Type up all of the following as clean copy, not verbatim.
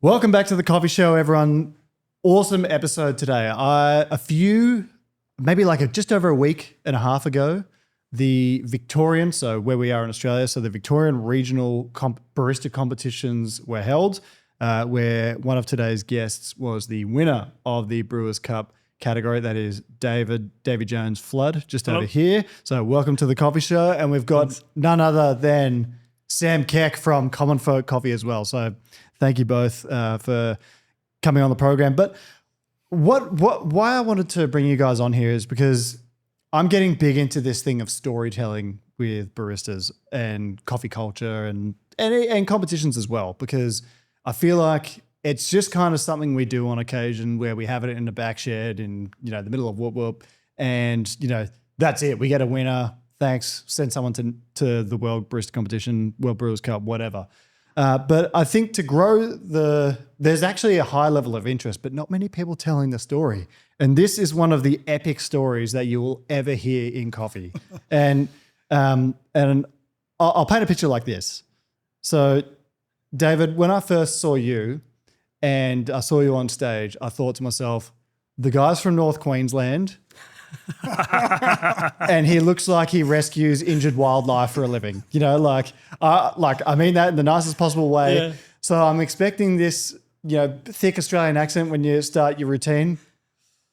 Welcome back to the coffee show, everyone. Awesome episode today. Just over a week and a half ago, the Victorian, so where we are in Australia, so the Victorian regional barista competitions were held, where one of today's guests was the winner of the Brewers Cup category. That is Davy Jones Flood, just over here. So welcome to the coffee show. And we've got none other than Sam Keck from Commonfolk Coffee as well. So thank you both for coming on the program. But why I wanted to bring you guys on here is because I'm getting big into this thing of storytelling with baristas and coffee culture and competitions as well, because I feel like it's just kind of something we do on occasion where we have it in the back shed in, the middle of whoop whoop, and, that's it. We get a winner. Thanks. Send someone to the World Barista Competition, World Brewers Cup, whatever. But I think to grow there's actually a high level of interest, but not many people telling the story. And this is one of the epic stories that you will ever hear in coffee. and I'll paint a picture like this. So, David, when I first saw you and I saw you on stage, I thought to myself, the guy's from North Queensland and he looks like he rescues injured wildlife for a living. I mean that in the nicest possible way. Yeah. So I'm expecting this, thick Australian accent when you start your routine,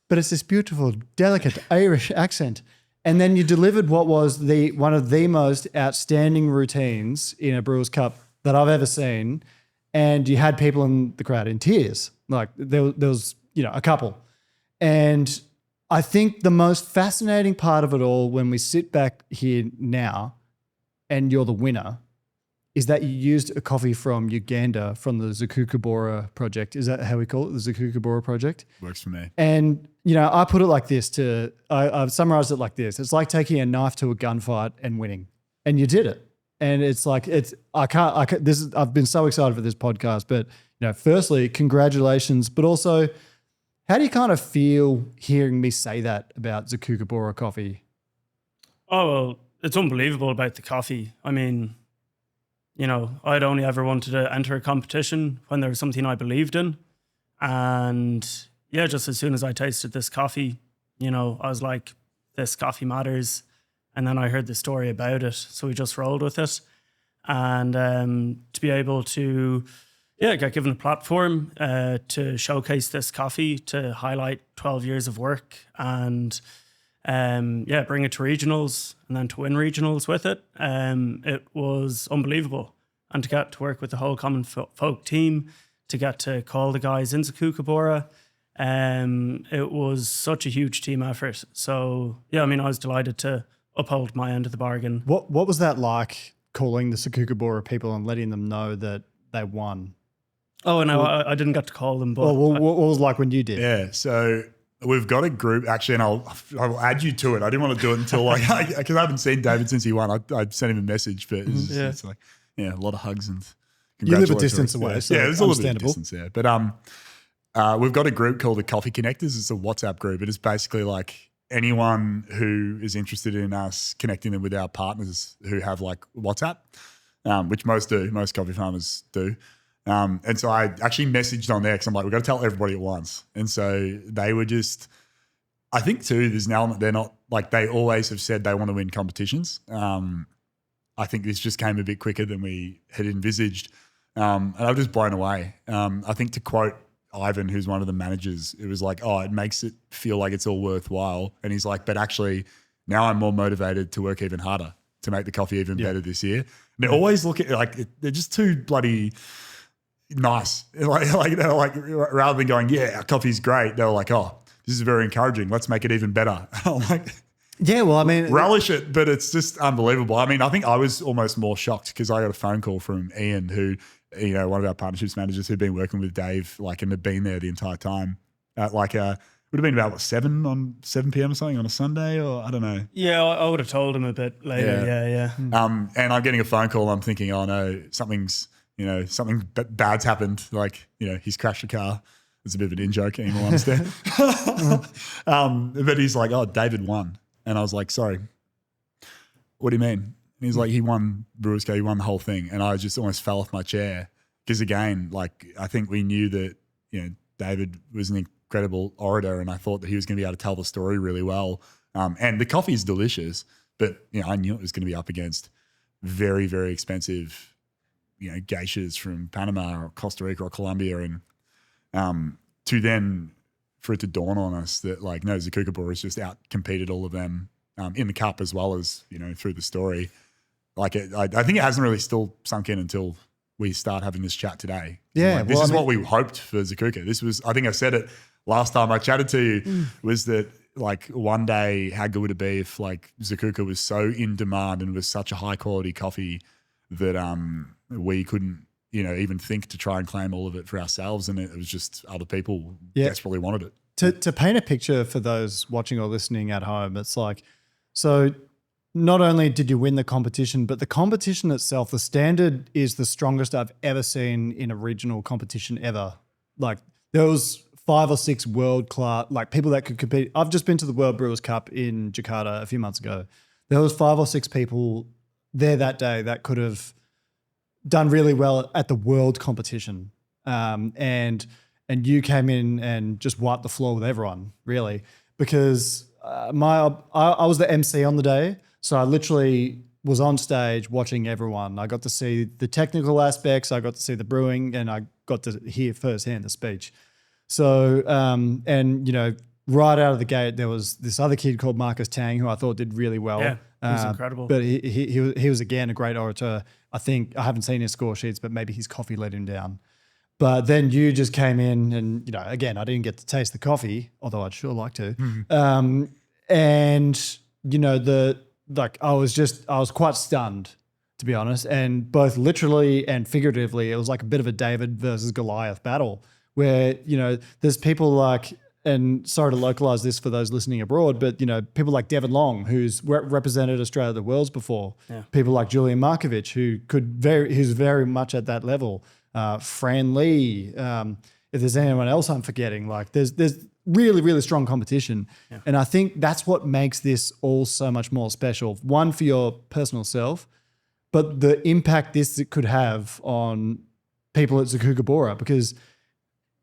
but it's this beautiful, delicate Irish accent. And then you delivered what was one of the most outstanding routines in a Brewers Cup that I've ever seen. And you had people in the crowd in tears. Like there was, a couple. And I think the most fascinating part of it all, when we sit back here now and you're the winner, is that you used a coffee from Uganda from the Zukukubora project. Is that how we call it? The Zukukubora project? Works for me. And, I put it like this I've summarized it like this. It's like taking a knife to a gunfight and winning. And you did it. And it's like, I've been so excited for this podcast, but, firstly, congratulations, but also, how do you kind of feel hearing me say that about Zukukubora coffee? Oh, well, it's unbelievable about the coffee. I mean, I'd only ever wanted to enter a competition when there was something I believed in. And yeah, just as soon as I tasted this coffee, I was like, this coffee matters. And then I heard the story about it. So we just rolled with it. And to be able to get given a platform to showcase this coffee, to highlight 12 years of work and bring it to regionals and then to win regionals with it. It was unbelievable. And to get to work with the whole Commonfolk team, to get to call the guys in Zukukubora, it was such a huge team effort. So, I was delighted to uphold my end of the bargain. What was that like, calling the Zukukubora people and letting them know that they won? Oh, no, I didn't get to call them. But what was it like when you did? Yeah, so we've got a group, actually, and I'll add you to it. I didn't want to do it until because I haven't seen David since he won. I sent him a message, but it's like, a lot of hugs and congratulations. You live a distance away, so there's a little bit of distance there. But we've got a group called the Coffee Connectors. It's a WhatsApp group. It is basically like anyone who is interested in us connecting them with our partners who have like WhatsApp, which most coffee farmers do. And so I actually messaged on there because I'm like, we've got to tell everybody at once. And so they were just, I think too, there's an element, they're not like, they always have said they want to win competitions. I think this just came a bit quicker than we had envisaged. And I was just blown away. I think to quote Ivan, who's one of the managers, it was like, it makes it feel like it's all worthwhile. And he's like, but actually now I'm more motivated to work even harder to make the coffee even better this year. And they always look at they're just too bloody nice. Like they're like, rather than going, our coffee's great, they're like, this is very encouraging. Let's make it even better. I'm like, yeah, well, I mean, relish it, but it's just unbelievable. I mean, I think I was almost more shocked because I got a phone call from Ian, who, one of our partnerships managers who'd been working with Dave, and had been there the entire time. At would have been about 7 p.m. or something on a Sunday, or I don't know. Yeah, I would have told him a bit later. Yeah. And I'm getting a phone call. And I'm thinking, oh no, something bad's happened. Like, he's crashed a car. It's a bit of an in-joke, anyone understand? But he's like, David won. And I was like, sorry, what do you mean? And he's like, he won Brewers Cup, he won the whole thing. And I just almost fell off my chair Because again, like I think we knew that, David was an incredible orator, and I thought that he was going to be able to tell the story really well. And the coffee is delicious, but I knew it was going to be up against very, very expensive, geishas from Panama or Costa Rica or Colombia, and to then for it to dawn on us that like no, Zukukubora has just out competed all of them in the cup as well as through the story. Like I think it hasn't really still sunk in until we start having this chat today. Yeah, like, this is what we hoped for Zukuka. This was, I think I said it last time I chatted to you, was that like one day how good would it be if like Zukuka was so in demand and was such a high quality coffee that we couldn't even think to try and claim all of it for ourselves, and it was just other people desperately wanted it. To paint a picture for those watching or listening at home, it's like, so not only did you win the competition, but the competition itself, the standard is the strongest I've ever seen in a regional competition ever. Like there was 5 or 6 world-class, like people that could compete. I've just been to the World Brewers Cup in Jakarta a few months ago. There was 5 or 6 people there that day that could have done really well at the world competition. And you came in and just wiped the floor with everyone, really, because I was the MC on the day. So I literally was on stage watching everyone. I got to see the technical aspects, I got to see the brewing, and I got to hear firsthand the speech. So, right out of the gate, there was this other kid called Marcus Tang who I thought did really well. Yeah, he was incredible. But he was, again, a great orator. I think, I haven't seen his score sheets, but maybe his coffee let him down. But then you just came in and, again, I didn't get to taste the coffee, although I'd sure like to. I was quite stunned, to be honest. And both literally and figuratively, it was like a bit of a David versus Goliath battle where, there's people like, and sorry to localize this for those listening abroad, but, people like Devon Long, who's represented Australia at the Worlds before, people like Julian Markovic, who's very much at that level, Fran Lee, if there's anyone else I'm forgetting, like there's really, really strong competition. Yeah. And I think that's what makes this all so much more special. One, for your personal self, but the impact this could have on people at Zukukubora, because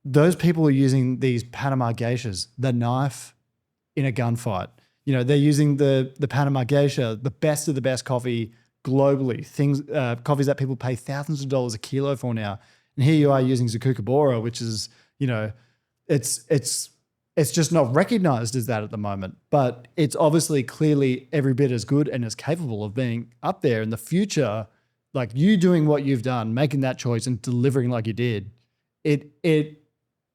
those people are using these Panama geishas, the knife in a gunfight. They're using the Panama geisha, the best of the best coffee globally, coffees that people pay thousands of dollars a kilo for now. And here you are using Zukukubora, which is, it's just not recognized as that at the moment, but it's obviously clearly every bit as good and as capable of being up there in the future. Like you doing what you've done, making that choice and delivering like you did,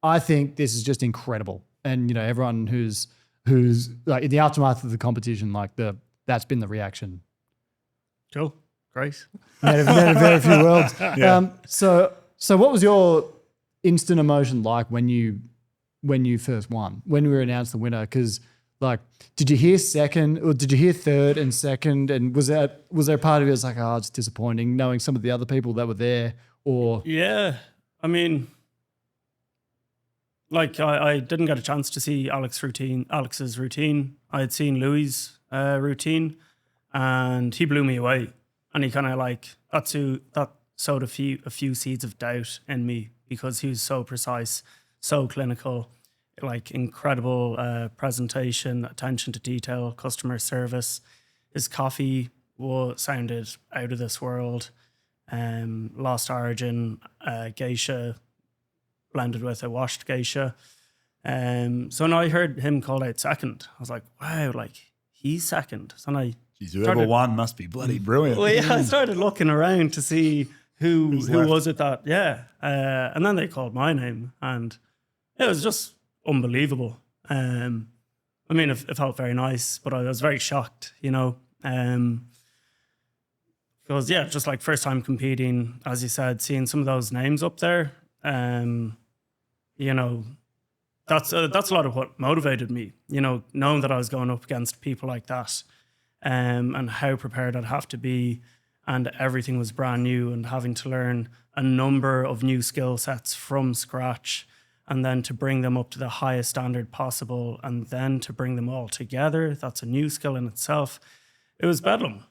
I think this is just incredible. And, everyone who's like in the aftermath of the competition, that's been the reaction. Cool. Great. Made a very few worlds. Yeah. So what was your instant emotion like when you first won, when we were announced the winner? Because did you hear second or did you hear third and second? And was there a part of you that's like, oh, it's disappointing knowing some of the other people that were there? Or yeah, I mean, I didn't get a chance to see Alex's routine. I had seen Louis' routine, and he blew me away. And he kind of that sowed a few seeds of doubt in me because he was so precise, so clinical, incredible presentation, attention to detail, customer service. His coffee sounded out of this world. Lost Origin, geisha blended with a washed geisha. So when I heard him called out second, I was like, wow, he's second. So then Jeez, whoever won must be bloody brilliant. Well, yeah, I started looking around to see who was it that, and then they called my name, and it was just unbelievable. It felt very nice, but I was very shocked, because just first time competing, as you said, seeing some of those names up there, that's a lot of what motivated me, knowing that I was going up against people like that, and how prepared I'd have to be, and everything was brand new, and having to learn a number of new skill sets from scratch, and then to bring them up to the highest standard possible, and then to bring them all together. That's a new skill in itself. It was bedlam.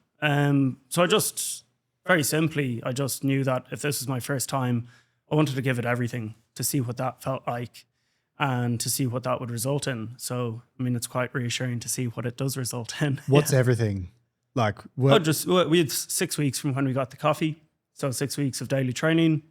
So I just, very simply, I just knew that if this was my first time I wanted to give it everything to see what that felt like and to see what that would result in. So, I mean, it's quite reassuring to see what it does result in. What's everything? Like what? We had 6 weeks from when we got the coffee. So 6 weeks of daily training,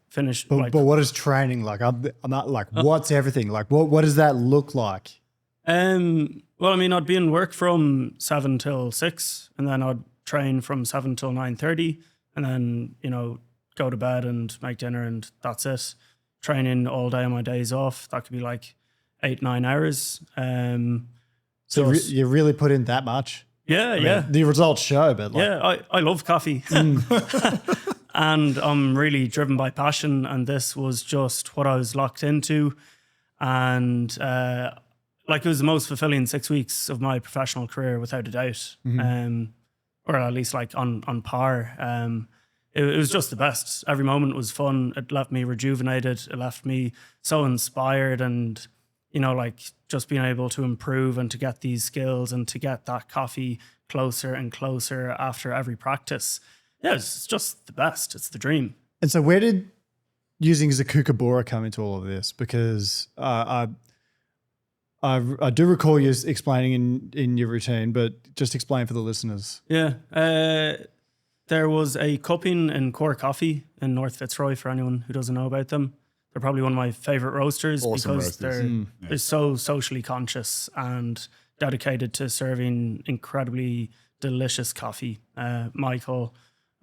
finished. But what is training like? I'm not like, what's everything? Like what does that look like? Well, I mean, I'd be in work from 7 till 6, and then I'd train from 7 till 9:30, and then, you know, go to bed and make dinner, and that's it. Training all day on my days off. That could be like 8-9 hours. So you really put in that much? Yeah, I mean, yeah. the results show, but like, Yeah, I love coffee. And I'm really driven by passion, and this was just what I was locked into. And like, it was the most fulfilling 6 weeks of my professional career, without a doubt. Or at least like on par. It was just the best. Every moment was fun. It left me rejuvenated. It left me so inspired, and, you know, like, just being able to improve and to get these skills and to get that coffee closer and closer after every practice. Yeah, it's just the best. It's the dream. And so where did using Zukukubora come into all of this? Because I do recall you explaining in your routine, but just explain for the listeners. Yeah. There was a cupping in Core Coffee in North Fitzroy, for anyone who doesn't know about them. They're probably one of my favorite roasters, Awesome because roasters. they're so socially conscious and dedicated to serving incredibly delicious coffee. Michael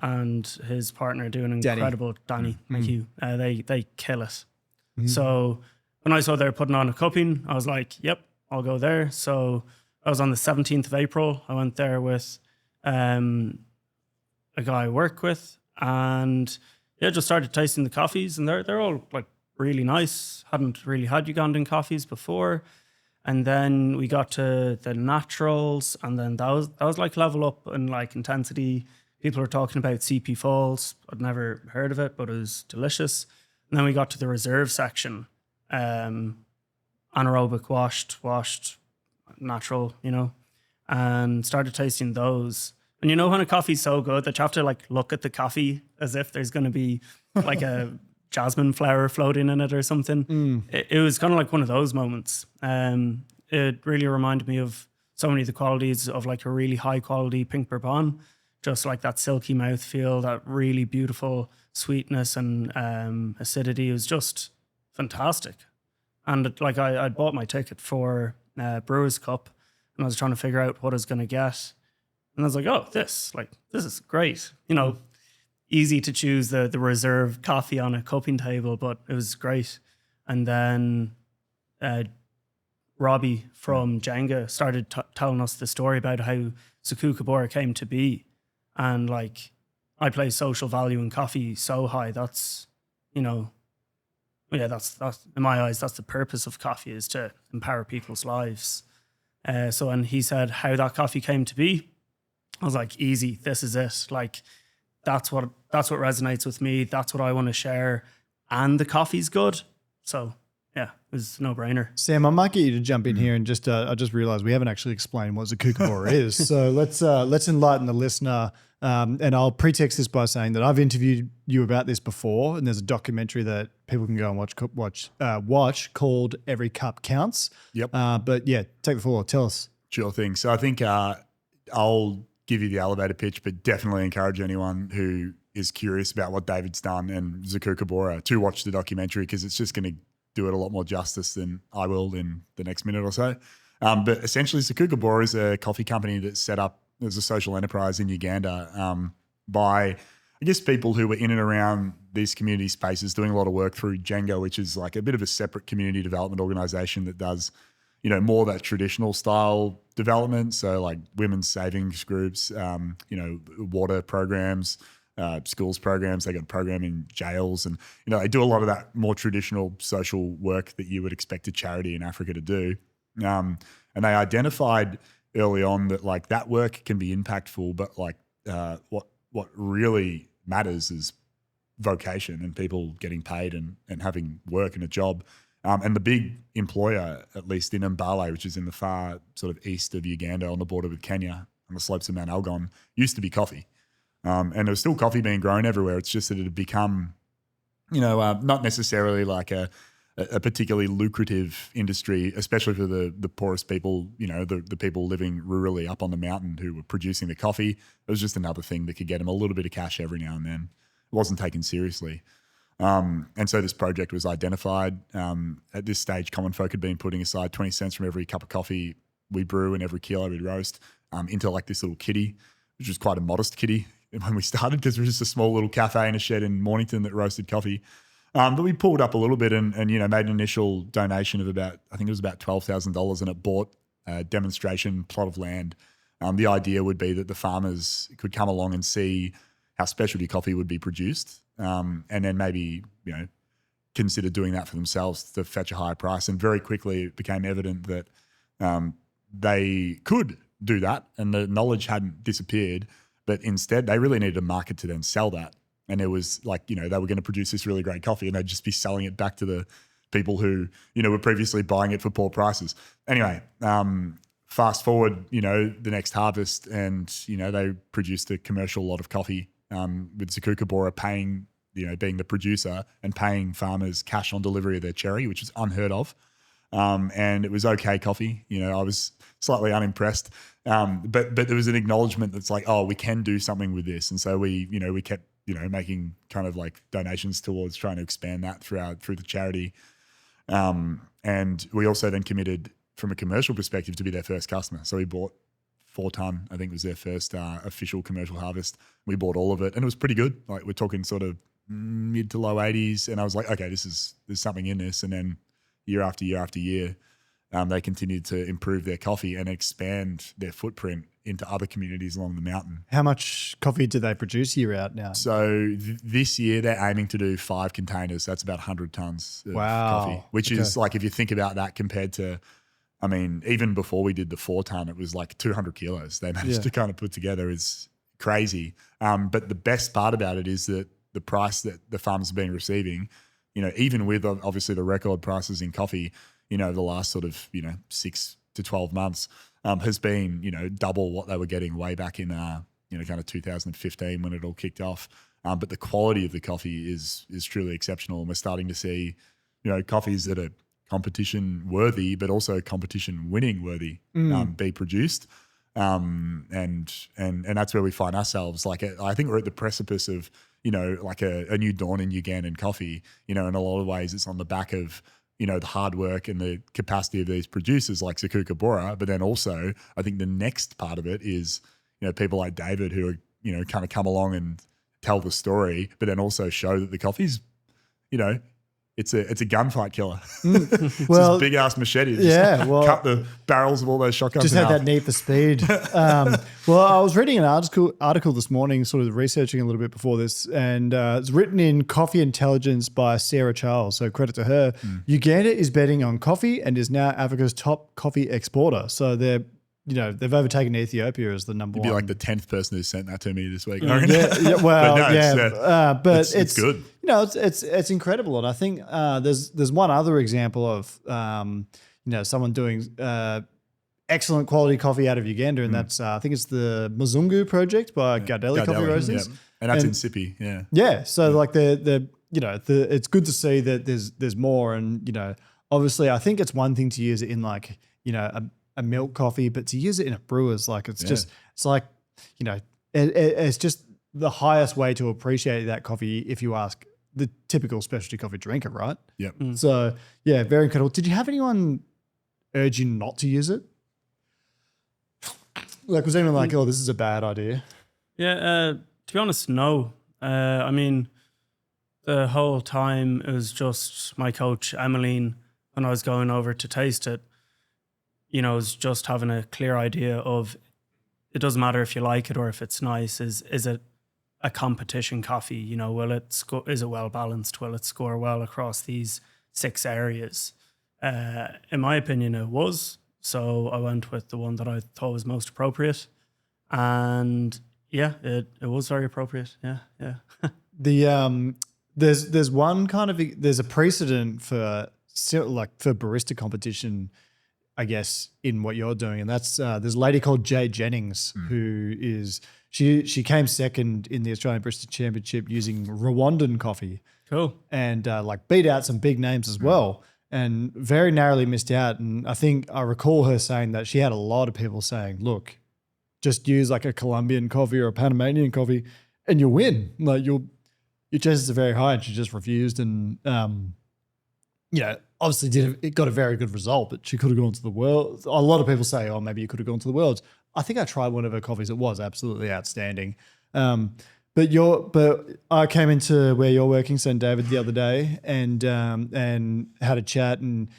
and his partner do an incredible, Danny, thank you. They kill it. So when I saw they were putting on a cupping, I was like, yep, I'll go there. So I was on the 17th of April. I went there with a guy I work with, and yeah, just started tasting the coffees, and they're all like really nice. Hadn't really had Ugandan coffees before. And then we got to the naturals, and then that was like level up in like intensity. People were talking about CP Falls. I'd never heard of it, but it was delicious. And then we got to the reserve section, anaerobic washed, natural, you know, and started tasting those. And you know, when a coffee's so good that you have to like look at the coffee as if there's going to be like a jasmine flower floating in it or something. It was kind of like one of those moments. It really reminded me of so many of the qualities of like a really high quality pink bourbon, just like that silky mouthfeel, that really beautiful sweetness and acidity. It was just fantastic. And like I bought my ticket for Brewers Cup, and I was trying to figure out what I was going to get. And I was like, oh, this is great. You know, easy to choose the reserve coffee on a cupping table, but it was great. And then Robbie from Jenga started telling us the story about how Zukukubora came to be. And like, I place social value in coffee so high. That's, you know, yeah, that's in my eyes, that's the purpose of coffee, is to empower people's lives. So when he said how that coffee came to be, I was like, easy, this is it. Like, that's what resonates with me. That's what I want to share. And the coffee's good. So yeah, it was a no-brainer. Sam, I might get you to jump in here and just I just realized we haven't actually explained what Zukukubora is. So let's enlighten the listener. And I'll pretext this by saying that I've interviewed you about this before, and there's a documentary that people can go and watch called Every Cup Counts. Yep. But yeah, take the floor. Tell us. Sure thing. So I think I'll give you the elevator pitch, but definitely encourage anyone who is curious about what David's done and Zukukubora to watch the documentary, because it's just going to do it a lot more justice than I will in the next minute or so. But essentially, Zukukubora is a coffee company that's set up as a social enterprise in Uganda by, I guess, people who were in and around these community spaces doing a lot of work through Jenga, which is like a bit of a separate community development organization that does, you know, more that traditional style development. So like women's savings groups, you know, water programs, schools programs. They got a program in jails, and, you know, they do a lot of that more traditional social work that you would expect a charity in Africa to do. And they identified early on that like that work can be impactful, but like what really matters is vocation and people getting paid and having work and a job. And the big employer, at least in Mbale, which is in the far sort of east of Uganda on the border with Kenya on the slopes of Mount Elgon, used to be coffee. And there was still coffee being grown everywhere. It's just that it had become not necessarily like a particularly lucrative industry, especially for the poorest people, the people living rurally up on the mountain who were producing the coffee. It was just another thing that could get them a little bit of cash every now and then. It wasn't taken seriously. And so this project was identified. At this stage, Commonfolk had been putting aside 20 cents from every cup of coffee we brew and every kilo we roast into like this little kitty, which was quite a modest kitty when we started because it was just a small little cafe in a shed in Mornington that roasted coffee. But we pulled up a little bit and made an initial donation of about $12,000, and it bought a demonstration plot of land. The idea would be that the farmers could come along and see how specialty coffee would be produced, and then maybe consider doing that for themselves to fetch a higher price. And very quickly it became evident that they could do that, and the knowledge hadn't disappeared, but instead they really needed a market to then sell that. And it was like, they were going to produce this really great coffee and they'd just be selling it back to the people who, were previously buying it for poor prices. Anyway, fast forward, the next harvest, and, they produced a commercial lot of coffee with Zukukubora paying, being the producer and paying farmers cash on delivery of their cherry, which is unheard of. And it was okay coffee. I was slightly unimpressed. But there was an acknowledgement that's like, oh, we can do something with this. And so we kept, making kind of like donations towards trying to expand that through the charity. And we also then committed from a commercial perspective to be their first customer. So we bought 4 ton, I think was their first official commercial harvest. We bought all of it and it was pretty good. Like we're talking sort of mid to low 80s. And I was like, okay, there's something in this. And then year after year after year, they continued to improve their coffee and expand their footprint into other communities along the mountain. How much coffee do they produce year out now? So this year they're aiming to do 5 containers. That's about 100 tons of coffee, which is like, if you think about that compared to, I mean, even before we did the 4 ton, it was like 200 kilos they managed to kind of put together. Is crazy. But the best part about it is that the price that the farmers have been receiving, even with obviously the record prices in coffee, the last sort of, 6 to 12 months has been, double what they were getting way back in, kind of 2015 when it all kicked off. But the quality of the coffee is truly exceptional. And we're starting to see, coffees that are competition worthy, but also competition winning worthy be produced. And that's where we find ourselves. Like, I think we're at the precipice of, like a new dawn in Ugandan coffee. In a lot of ways it's on the back of, the hard work and the capacity of these producers like Zukukubora. But then also I think the next part of it is, people like David who are, kind of come along and tell the story, but then also show that the coffee's, it's a gunfight killer. It's this big ass machete. Cut the barrels of all those shotguns. Just had that need for speed. Well, I was reading an article this morning, sort of researching a little bit before this, and it's written in Coffee Intelligence by Sarah Charles. So credit to her. Uganda is betting on coffee and is now Africa's top coffee exporter. So they've overtaken Ethiopia as the number one. You'd be like the 10th person who sent that to me this week. But it's good. It's incredible, and I think there's one other example of someone doing excellent quality coffee out of Uganda, and that's I think it's the Mzungu project by Gardeli Coffee Roasters, and that's in Sipi, So like it's good to see that there's more, and obviously I think it's one thing to use it in like a milk coffee, but to use it in a brewer's, like it's just it's just the highest way to appreciate that coffee if you ask the typical specialty coffee drinker, right? Yep. So yeah, very incredible. Did you have anyone urge you not to use it? Like, was anyone like, oh, this is a bad idea? Yeah, to be honest, no. I mean, the whole time it was just my coach, Emiline, when I was going over to taste it, was just having a clear idea of it doesn't matter if you like it or if it's nice. Is it a competition coffee? Will it is it well balanced? Will it score well across these 6 areas? In my opinion, it was. So I went with the one that I thought was most appropriate, and it was very appropriate. Yeah. There's one kind of there's a precedent for barista competition. I guess, in what you're doing. And that's there's a lady called Jay Jennings who is she came second in the Australian Barista Championship using Rwandan coffee. Cool. And like beat out some big names as well, and very narrowly missed out. And I think I recall her saying that she had a lot of people saying, look, just use like a Colombian coffee or a Panamanian coffee and you'll win. Like your chances are very high. And she just refused. And, obviously it got a very good result, but she could have gone to the world. A lot of people say, oh, maybe you could have gone to the world. I think I tried one of her coffees. It was absolutely outstanding. But I came into where you're working, St. David, the other day and had a chat, and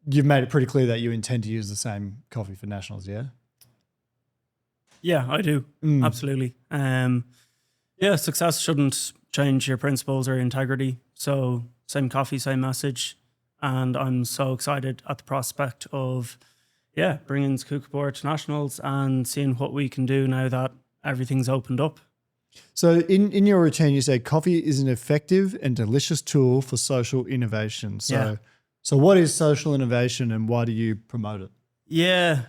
you've made it pretty clear that you intend to use the same coffee for nationals, yeah? Yeah, I do. Absolutely. Success shouldn't change your principles or integrity. So same coffee, same message. And I'm so excited at the prospect of, bringing Zukukubora to nationals and seeing what we can do now that everything's opened up. So in your routine, you say coffee is an effective and delicious tool for social innovation. So what is social innovation and why do you promote it? Yeah,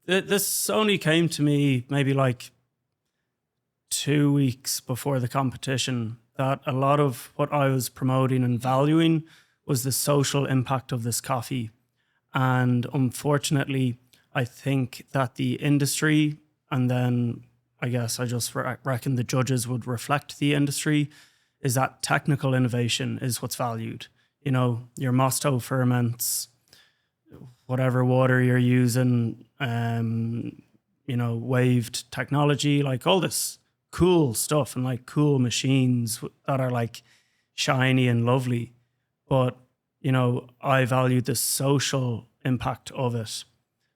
this only came to me maybe like 2 weeks before the competition, that a lot of what I was promoting and valuing was the social impact of this coffee. And unfortunately, I think that the industry, and then I guess I just reckon the judges would reflect the industry, is that technical innovation is what's valued. You know, your Mosto ferments, whatever water you're using, waved technology, like all this cool stuff and like cool machines that are like shiny and lovely. But, I valued the social impact of it.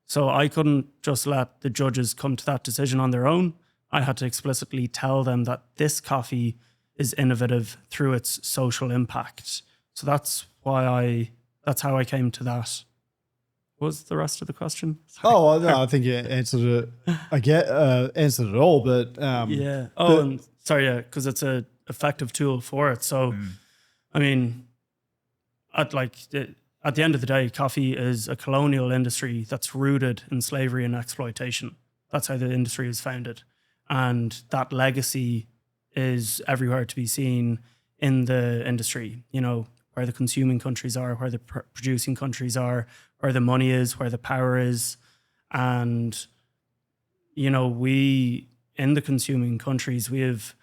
So I couldn't just let the judges come to that decision on their own. I had to explicitly tell them that this coffee is innovative through its social impact. So that's how I came to that. What was the rest of the question? Sorry. Oh, no, I think you answered it. Answered it all, but yeah. Oh, and sorry, because it's a effective tool for it. So, I mean, at the end of the day, coffee is a colonial industry that's rooted in slavery and exploitation. That's how the industry is founded. And that legacy is everywhere to be seen in the industry, where the consuming countries are, where the producing countries are, where the money is, where the power is. And, we, in the consuming countries, we have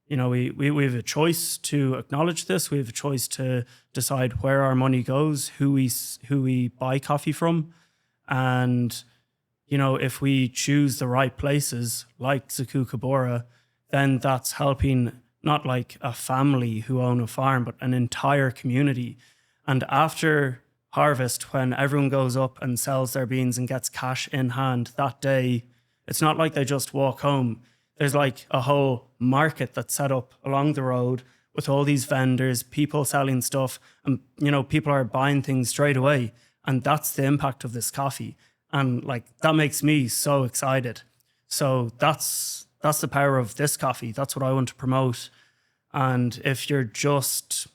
a choice to acknowledge this. We have a choice to decide where our money goes, who we buy coffee from. And, if we choose the right places like Zukukubora, then that's helping not like a family who own a farm, but an entire community. And after harvest, when everyone goes up and sells their beans and gets cash in hand that day, it's not like they just walk home. There's like a whole market that's set up along the road with all these vendors, people selling stuff, and people are buying things straight away. And that's the impact of this coffee. And like that makes me so excited. So that's the power of this coffee. That's what I want to promote. And if you're just,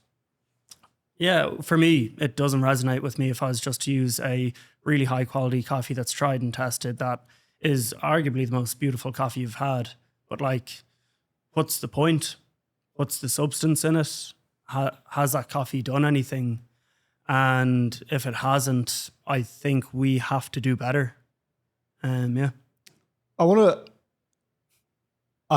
for me, it doesn't resonate with me if I was just to use a really high quality coffee that's tried and tested, that is arguably the most beautiful coffee you've had. But like, what's the point? What's the substance in it? Has that coffee done anything? And if it hasn't, I think we have to do better. I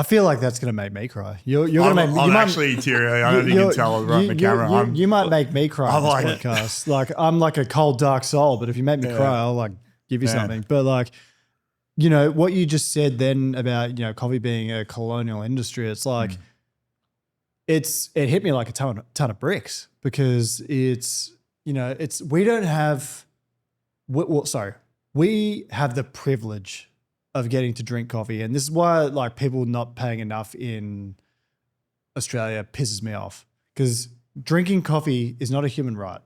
feel like that's going to make me cry. You're going to make me. I'm actually teary. I don't think you can tell right on the camera. You might make me cry on this podcast. Like I'm like a cold, dark soul, but if you make me cry, I'll like give you something. But like, what you just said then about, coffee being a colonial industry, it's like, it hit me like a ton of bricks, because we have the privilege of getting to drink coffee. And this is why like people not paying enough in Australia pisses me off, because drinking coffee is not a human right.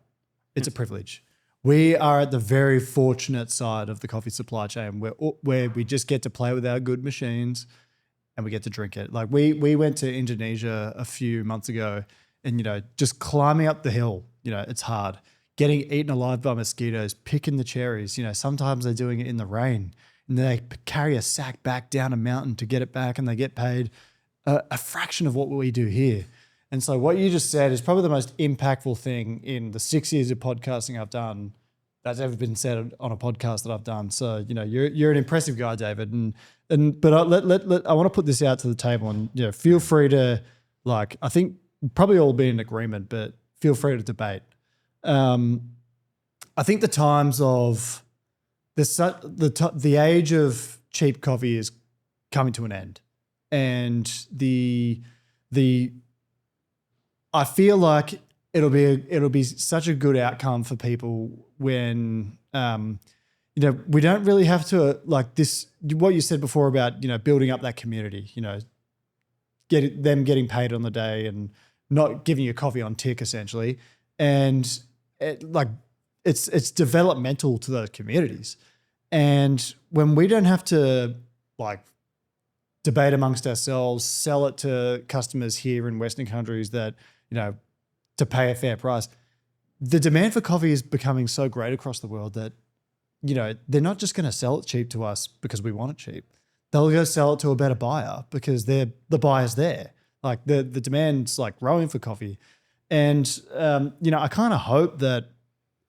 It's a privilege. We are at the very fortunate side of the coffee supply chain where we just get to play with our good machines and we get to drink it. Like we went to Indonesia a few months ago, and, just climbing up the hill, it's hard. getting eaten alive by mosquitoes, picking the cherries. Sometimes they're doing it in the rain, and then they carry a sack back down a mountain to get it back, and they get paid a fraction of what we do here. And so what you just said is probably the most impactful thing in the 6 years of podcasting I've done that's ever been said on a podcast that I've done. So, you're an impressive guy, David. But I want to put this out to the table, and, feel free to, I think probably all be in agreement, but feel free to debate. I think the times of the age of cheap coffee is coming to an end. And I feel like it'll be such a good outcome for people when we don't really have to this. What you said before about building up that community, getting paid on the day and not giving you coffee on tick essentially, and it's developmental to those communities. And when we don't have to debate amongst ourselves, sell it to customers here in Western countries that, to pay a fair price, the demand for coffee is becoming so great across the world that, they're not just going to sell it cheap to us because we want it cheap. They'll go sell it to a better buyer because the buyer's there. The demand's growing for coffee. And, I kind of hope that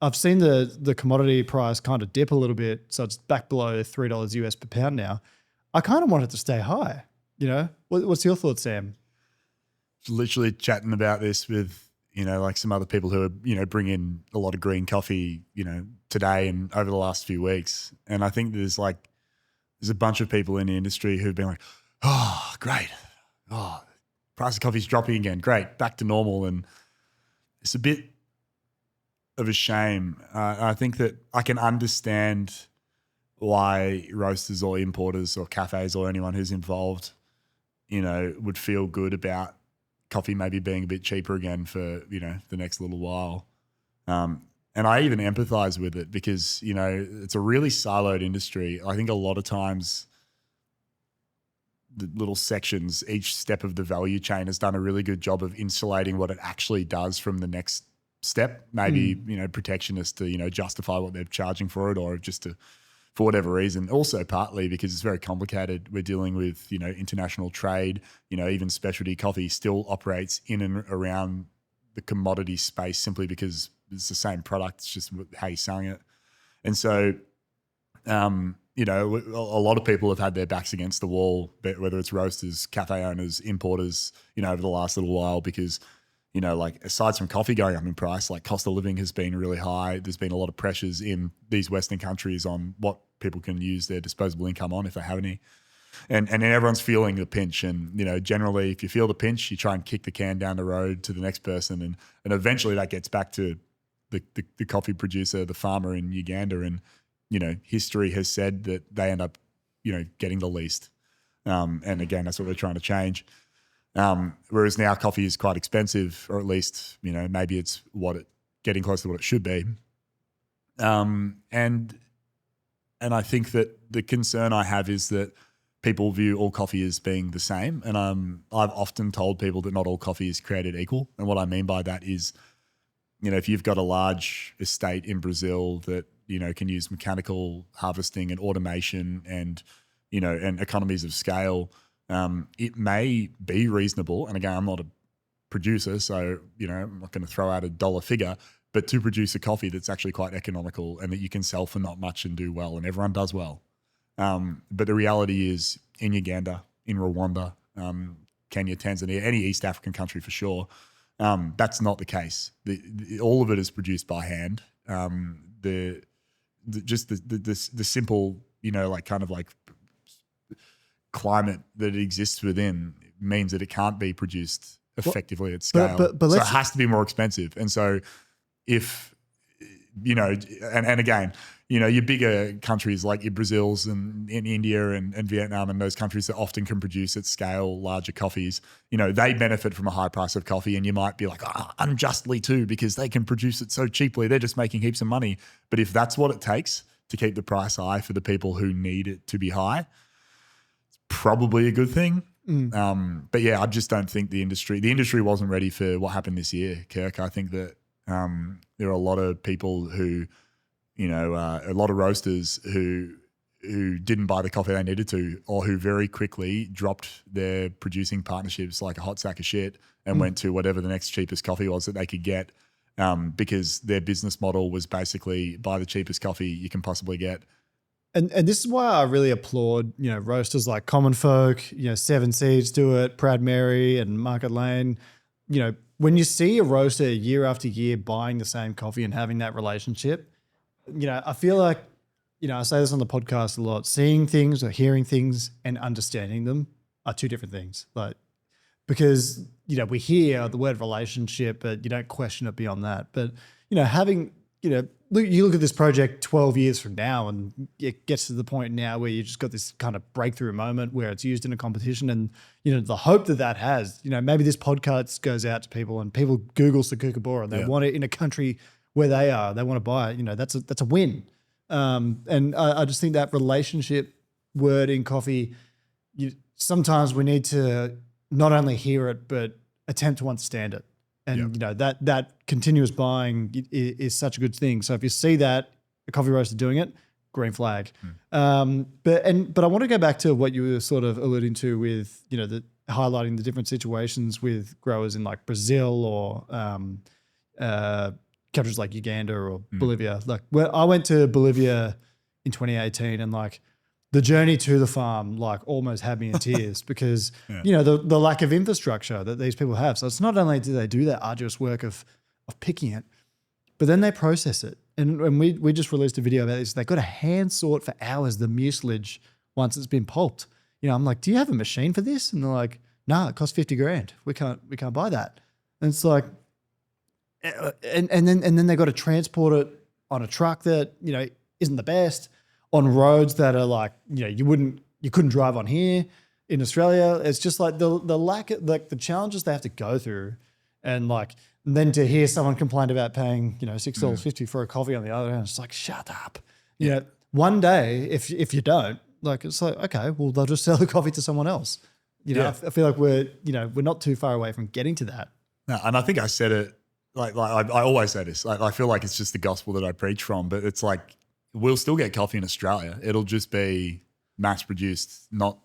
I've seen the commodity price kind of dip a little bit. So it's back below $3 US per pound now. I kind of want it to stay high. What's your thoughts, Sam? Literally chatting about this with, some other people who are, bring in a lot of green coffee, today and over the last few weeks. And I think there's a bunch of people in the industry who've been like, oh, great. Oh, price of coffee's dropping again. Great. Back to normal. And it's a bit of a shame. I think that I can understand why roasters or importers or cafes or anyone who's involved, would feel good about coffee maybe being a bit cheaper again for, the next little while. And I even empathize with it because, it's a really siloed industry. I think a lot of times the little sections, each step of the value chain has done a really good job of insulating what it actually does from the next step, maybe, protectionist to, justify what they're charging for it or just to, for whatever reason. Also partly because it's very complicated. We're dealing with, international trade, even specialty coffee still operates in and around the commodity space simply because it's the same product. It's just how you're selling it. And so, a lot of people have had their backs against the wall, whether it's roasters, cafe owners, importers, over the last little while because, aside from coffee going up in price, cost of living has been really high. There's been a lot of pressures in these Western countries on what people can use their disposable income on if they have any. And then everyone's feeling the pinch. And, generally if you feel the pinch, you try and kick the can down the road to the next person. And eventually that gets back to the coffee producer, the farmer in Uganda. And, history has said that they end up, getting the least. And again, that's what we're trying to change. Whereas now coffee is quite expensive, or at least, maybe it's getting close to what it should be. And I think that the concern I have is that people view all coffee as being the same. And I've often told people that not all coffee is created equal. And what I mean by that is, if you've got a large estate in Brazil that, can use mechanical harvesting and automation and, and economies of scale, it may be reasonable. And again, I'm not a producer, so, I'm not going to throw out a dollar figure, but to produce a coffee that's actually quite economical and that you can sell for not much and do well, and everyone does well. But the reality is in Uganda, in Rwanda, Kenya, Tanzania, any East African country for sure, that's not the case. All of it is produced by hand. The simple, climate that it exists within means that it can't be produced effectively at scale. But so it has to be more expensive. And so if, and again, your bigger countries like your Brazils and in India and Vietnam and those countries that often can produce at scale larger coffees, they benefit from a high price of coffee, and you might be like, unjustly too, because they can produce it so cheaply. They're just making heaps of money. But if that's what it takes to keep the price high for the people who need it to be high, it's probably a good thing. But yeah, I just don't think the industry wasn't ready for what happened this year, Kirk. I think that There are a lot of people who, a lot of roasters who didn't buy the coffee they needed to, or who very quickly dropped their producing partnerships like a hot sack of shit and went to whatever the next cheapest coffee was that they could get, because their business model was basically buy the cheapest coffee you can possibly get. And this is why I really applaud, roasters like Commonfolk, Seven Seeds do it, Proud Mary and Market Lane. When you see a roaster year after year buying the same coffee and having that relationship, I feel like, I say this on the podcast a lot, seeing things or hearing things and understanding them are two different things. Because, we hear the word relationship, but you don't question it beyond that. But, having, you look at this project 12 years from now and it gets to the point now where you just got this kind of breakthrough moment where it's used in a competition, and, the hope that has, maybe this podcast goes out to people and people Google Zukukubora and they want it in a country where they are, they want to buy it, that's a win. And I just think that relationship word in coffee, sometimes we need to not only hear it, but attempt to understand it. And that continuous buying is such a good thing. So if you see that a coffee roaster doing it, green flag. But I want to go back to what you were sort of alluding to with highlighting the different situations with growers in like Brazil or countries like Uganda or Bolivia. Like I went to Bolivia in 2018, and like the journey to the farm like almost had me in tears because, the lack of infrastructure that these people have. So it's not only do they do that arduous work of picking it, but then they process it. And we just released a video about this. They've got to hand sort for hours the mucilage once it's been pulped. I'm like, do you have a machine for this? And they're like, no, it costs $50,000. We can't buy that. And it's like, and then they got to transport it on a truck that, isn't the best, on roads that are like, you couldn't drive on here in Australia. It's just like the lack of like the challenges they have to go through, and like, and then to hear someone complain about paying, $6.50 for a coffee on the other hand, it's like, shut up. One day, if you don't, like, it's like, okay, well, they'll just sell the coffee to someone else. I feel like we're not too far away from getting to that. No, and I think I said it, like I always say this, I feel like it's just the gospel that I preach from, but it's like, we'll still get coffee in Australia. It'll just be mass produced, not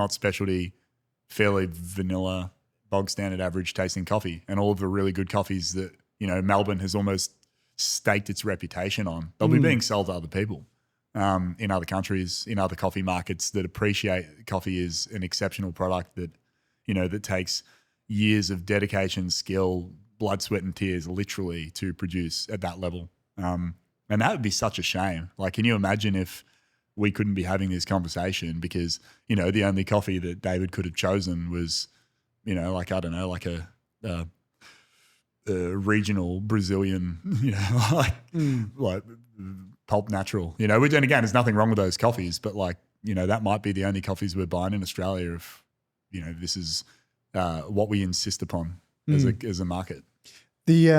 specialty, fairly vanilla, bog standard average tasting coffee. And all of the really good coffees that, Melbourne has almost staked its reputation on, they'll be being sold to other people in other countries, in other coffee markets that appreciate coffee as an exceptional product that, that takes years of dedication, skill, blood, sweat and tears literally to produce at that level. And that would be such a shame. Like, can you imagine if we couldn't be having this conversation because, the only coffee that David could have chosen was, like, I don't know, like a regional Brazilian, like pulp natural, which, and again, there's nothing wrong with those coffees, but like, that might be the only coffees we're buying in Australia if, this is what we insist upon as a market. The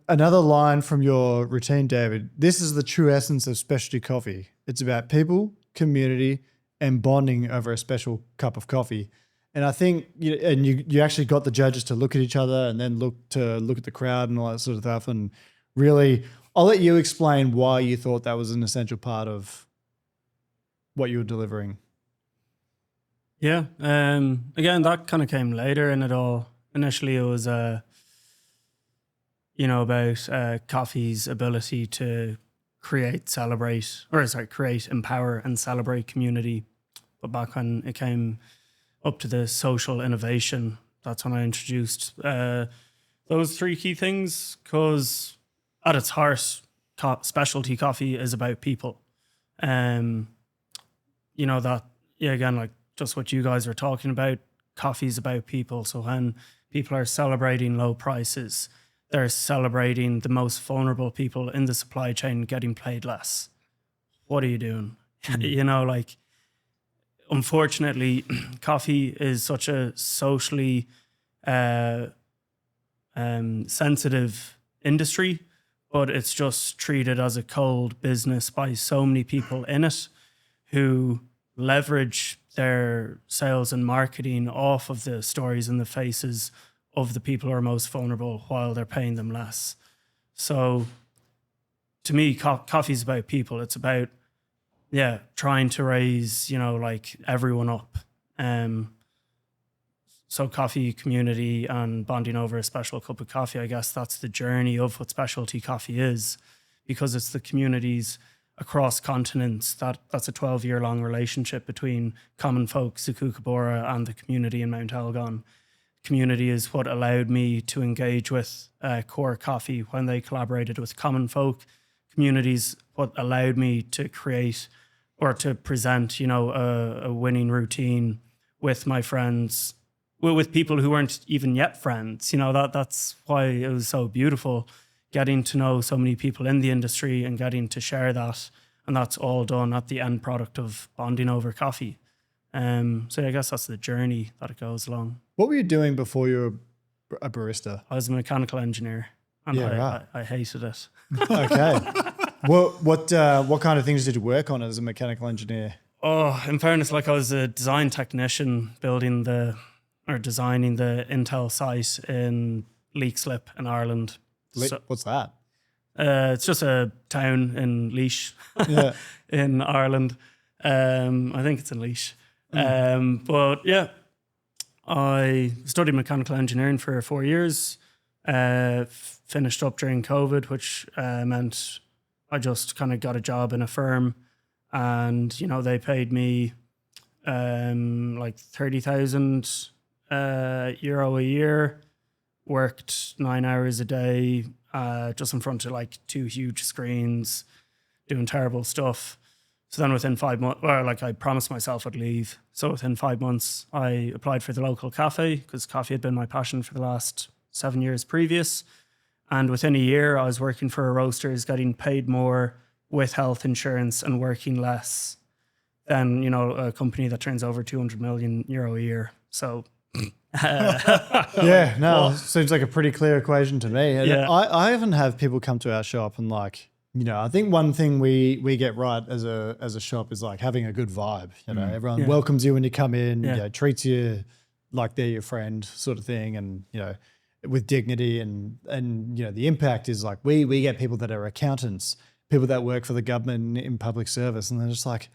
another line from your routine, David, this is the true essence of specialty coffee. It's about people, community, and bonding over a special cup of coffee. And I think you actually got the judges to look at each other and then look at the crowd and all that sort of stuff. And really, I'll let you explain why you thought that was an essential part of what you were delivering. Yeah. Again, that kind of came later in it all. Initially, it was about coffee's ability to create, empower and celebrate community. But back when it came up to the social innovation, that's when I introduced those three key things, because at its heart, specialty coffee is about people. Again, like just what you guys are talking about, coffee is about people. So when people are celebrating low prices, they're celebrating the most vulnerable people in the supply chain getting paid less. What are you doing? Unfortunately, coffee is such a socially sensitive industry, but it's just treated as a cold business by so many people in it who leverage their sales and marketing off of the stories and the faces of the people who are most vulnerable while they're paying them less. So to me, coffee is about people. It's about, trying to raise, like everyone up. So coffee community and bonding over a special cup of coffee, I guess that's the journey of what specialty coffee is, because it's the communities across continents. That's a 12-year-long relationship between Commonfolk, Zukukubora, and the community in Mount Elgon. Community is what allowed me to engage with Core Coffee when they collaborated with Commonfolk. Communities what allowed me to create or to present, a winning routine with my friends, with people who weren't even yet friends. That's why it was so beautiful, getting to know so many people in the industry and getting to share that. And that's all done at the end product of bonding over coffee. So I guess that's the journey that it goes along. What were you doing before you were a barista? I was a mechanical engineer, and I hated it. Okay. What kind of things did you work on as a mechanical engineer? Oh, in fairness, like I was a design technician designing the Intel site in Leixlip in Ireland. What's that? It's just a town in Laois in Ireland. I think it's in Laois. But yeah, I studied mechanical engineering for 4 years, finished up during COVID, which meant I just kind of got a job in a firm, and, they paid me like 30,000 euro a year, worked 9 hours a day, just in front of like 2 huge screens, doing terrible stuff. So then within 5 months, I promised myself I'd leave. So within 5 months, I applied for the local cafe, because coffee had been my passion for the last 7 years previous. And within a year, I was working for a roasters, getting paid more with health insurance and working less than, a company that turns over 200 million euro a year. So seems like a pretty clear equation to me. And I often have people come to our shop and like, I think one thing we get right as a shop is like having a good vibe. Everyone welcomes you when you come in, treats you like they're your friend, sort of thing, and with dignity, and the impact is like we get people that are accountants, people that work for the government in public service, and they're just like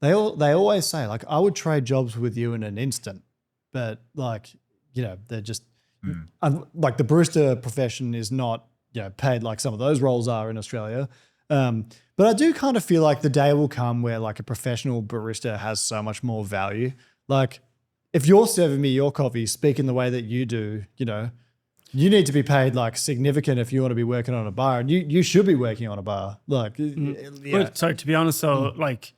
they always say like, I would trade jobs with you in an instant, but like they're just like the barista profession is not paid like some of those roles are in Australia. But I do kind of feel like the day will come where like a professional barista has so much more value. Like if you're serving me your coffee, speaking the way that you do, you need to be paid like significant if you want to be working on a bar, and you should be working on a bar. Like, Well, sorry, to be honest though, like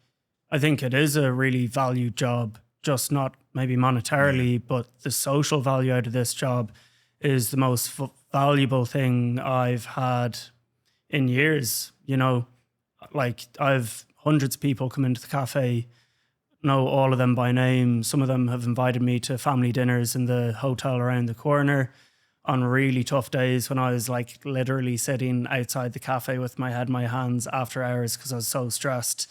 I think it is a really valued job, just not maybe monetarily, but the social value out of this job is the most valuable thing I've had in years. Like I've hundreds of people come into the cafe, know all of them by name. Some of them have invited me to family dinners in the hotel around the corner on really tough days when I was like literally sitting outside the cafe with my head in my hands after hours because I was so stressed.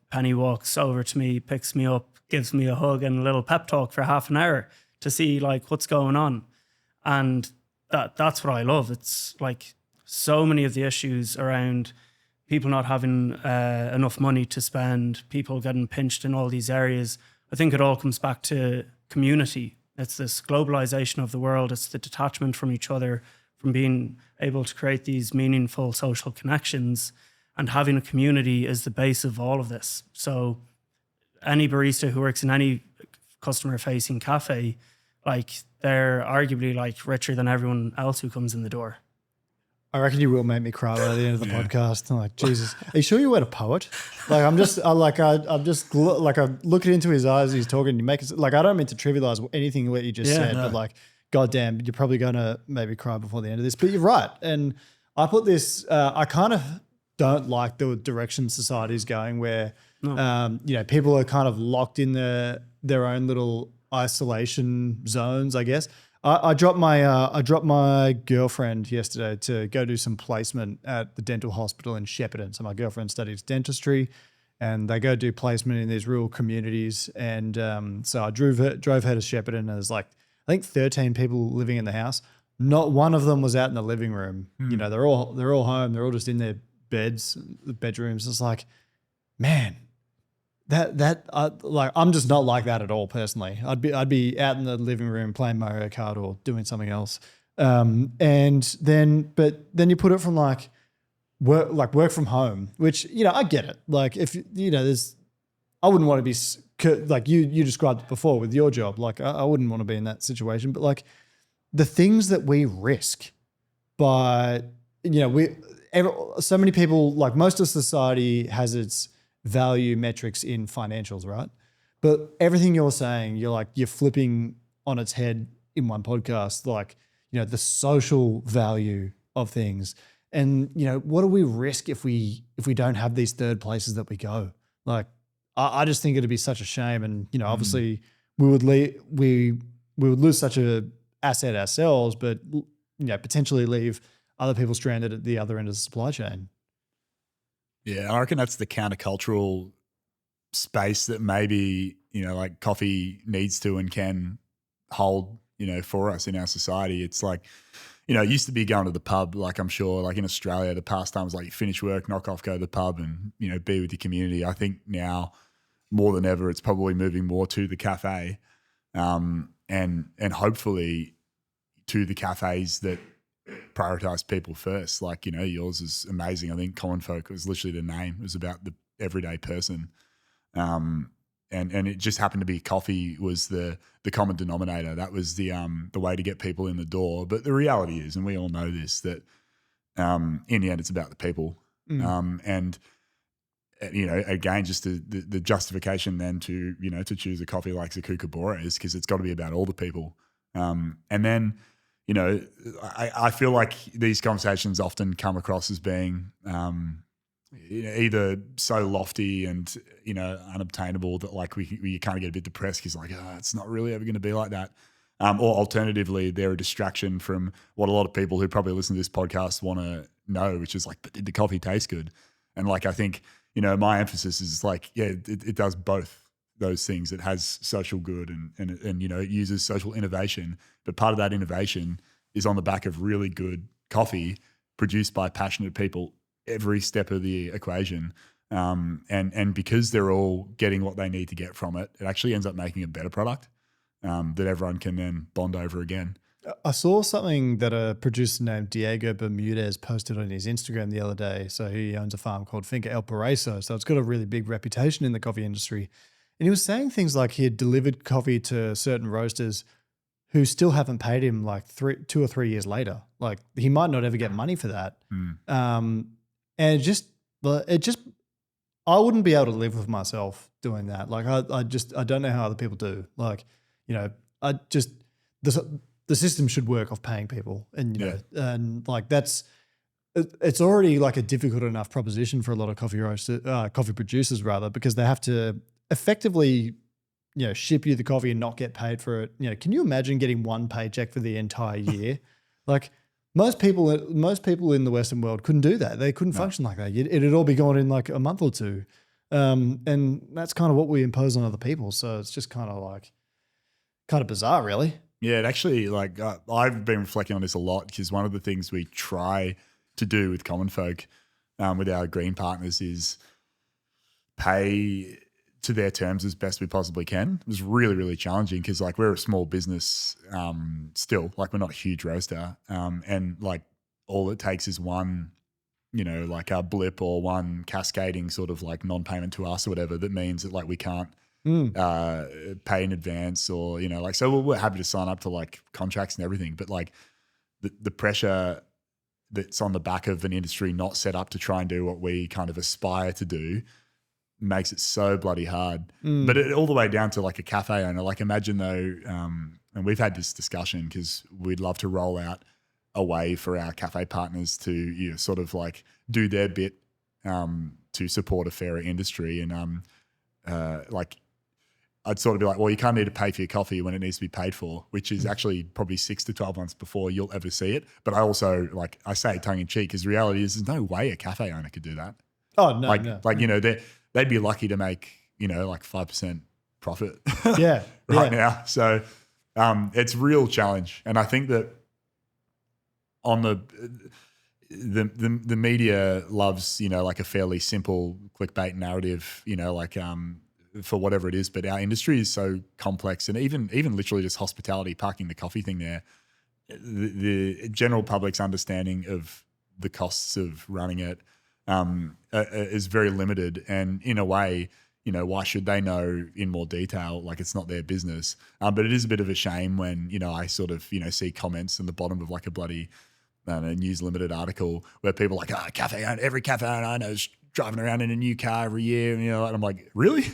Penny walks over to me, picks me up, gives me a hug and a little pep talk for half an hour to see like what's going on. And that's what I love. It's like so many of the issues around people not having enough money to spend, people getting pinched in all these areas. I think it all comes back to community. It's this globalization of the world. It's the detachment from each other, from being able to create these meaningful social connections. And having a community is the base of all of this. So any barista who works in any customer-facing cafe, like they're arguably like richer than everyone else who comes in the door. I reckon you will make me cry by the end of the podcast. I'm like, Jesus, are you sure you weren't a poet? Like, I'm looking into his eyes. He's talking. You make it like, I don't mean to trivialize anything what you just said, but like, goddamn, you're probably going to maybe cry before the end of this. But you're right. And I put this. I kind of don't like the direction society's going, where people are kind of locked in their own little isolation zones, I guess. I dropped my girlfriend yesterday to go do some placement at the dental hospital in Shepparton. So my girlfriend studies dentistry, and they go do placement in these rural communities. And so I drove her to Shepparton, and there's like I think 13 people living in the house. not one of them was out in the living room. You know, they're all home. They're all just in their beds, the bedrooms. It's like, man, like I'm just not like that at all personally. I'd be out in the living room playing Mario Kart or doing something else. And then you put it from like work from home, which, you know, I get it. Like if, you know, I wouldn't want to be like you described it before with your job. Like I wouldn't want to be in that situation, but like the things that we risk by, you know, so many people, like most of society has its value metrics in financials, right? But everything you're saying, you're flipping on its head in one podcast, like, you know, the social value of things. And, you know, what do we risk if we don't have these third places that we go? Like, I just think it'd be such a shame. And, you know, obviously we would lose such a asset ourselves, but, you know, potentially leave other people stranded at the other end of the supply chain. Yeah, I reckon that's the countercultural space that maybe, you know, like coffee needs to and can hold, you know, for us in our society. It's like, you know, it used to be going to the pub, like I'm sure, like in Australia, the pastime was like you finish work, knock off, go to the pub and, you know, be with your community. I think now more than ever, it's probably moving more to the cafe and hopefully to the cafes that prioritize people first. Like, you know, yours is amazing. I think Commonfolk was literally the name. It was about the everyday person. And it just happened to be coffee was the common denominator. That was the way to get people in the door. But the reality is, and we all know this, that in the end, it's about the people. And you know, again, just the justification then to, you know, to choose a coffee like Zukukubora is because it's got to be about all the people. And then, you know, I feel like these conversations often come across as being either so lofty and, you know, unobtainable that like we kind of get a bit depressed because like, it's not really ever going to be like that. Or alternatively, they're a distraction from what a lot of people who probably listen to this podcast want to know, which is like, but did the coffee taste good? And like, I think, you know, my emphasis is like, yeah, it does both those things. It has social good and you know, it uses social innovation, but part of that innovation is on the back of really good coffee produced by passionate people every step of the equation. And because they're all getting what they need to get from it, it actually ends up making a better product that everyone can then bond over again. I saw something that a producer named Diego Bermudez posted on his Instagram the other day. So he owns a farm called Finca El Paraíso. So it's got a really big reputation in the coffee industry. And he was saying things like he had delivered coffee to certain roasters who still haven't paid him like 2 or 3 years later. Like he might not ever get money for that. And it just, I wouldn't be able to live with myself doing that. Like I don't know how other people do. Like, you know, the system should work off paying people, and you know, and like it's already like a difficult enough proposition for a lot of coffee producers rather, because they have to effectively, you know, ship you the coffee and not get paid for it. You know, can you imagine getting one paycheck for the entire year? Like most people in the Western world couldn't do that. They couldn't function like that. It'd all be gone in like a month or two. And that's kind of what we impose on other people. So it's just kind of bizarre, really. Yeah, it actually, like, I've been reflecting on this a lot because one of the things we try to do with Commonfolk, with our green partners, is pay to their terms as best we possibly can. It was really, really challenging because, like, we're a small business still. Like, we're not a huge roaster. And, like, all it takes is one, you know, like a blip or one cascading sort of, like, non-payment to us or whatever that means that, like, we can't pay in advance or, you know, like, so we're happy to sign up to like contracts and everything, but like the pressure that's on the back of an industry not set up to try and do what we kind of aspire to do makes it so bloody hard. But all the way down to like a cafe owner, like imagine though, and we've had this discussion because we'd love to roll out a way for our cafe partners to, you know, sort of like do their bit to support a fairer industry. And like, I'd sort of be like, well, you can't need to pay for your coffee when it needs to be paid for, which is actually probably 6 to 12 months before you'll ever see it. But I also, like, I say it tongue in cheek, because the reality is there's no way a cafe owner could do that. Oh, no. Like you know, they'd be lucky to make, you know, like 5% profit Yeah. now. So it's a real challenge. And I think that on the media loves, like a fairly simple clickbait narrative, for whatever it is. But our industry is so complex, and even literally just hospitality, parking the coffee thing there, the general public's understanding of the costs of running it is very limited. And in a way, why should they know in more detail? Like, it's not their business. But it is a bit of a shame when, I sort of, see comments in the bottom of like a bloody News Limited article where people are like, every cafe owner I know is driving around in a new car every year. And I'm like, really?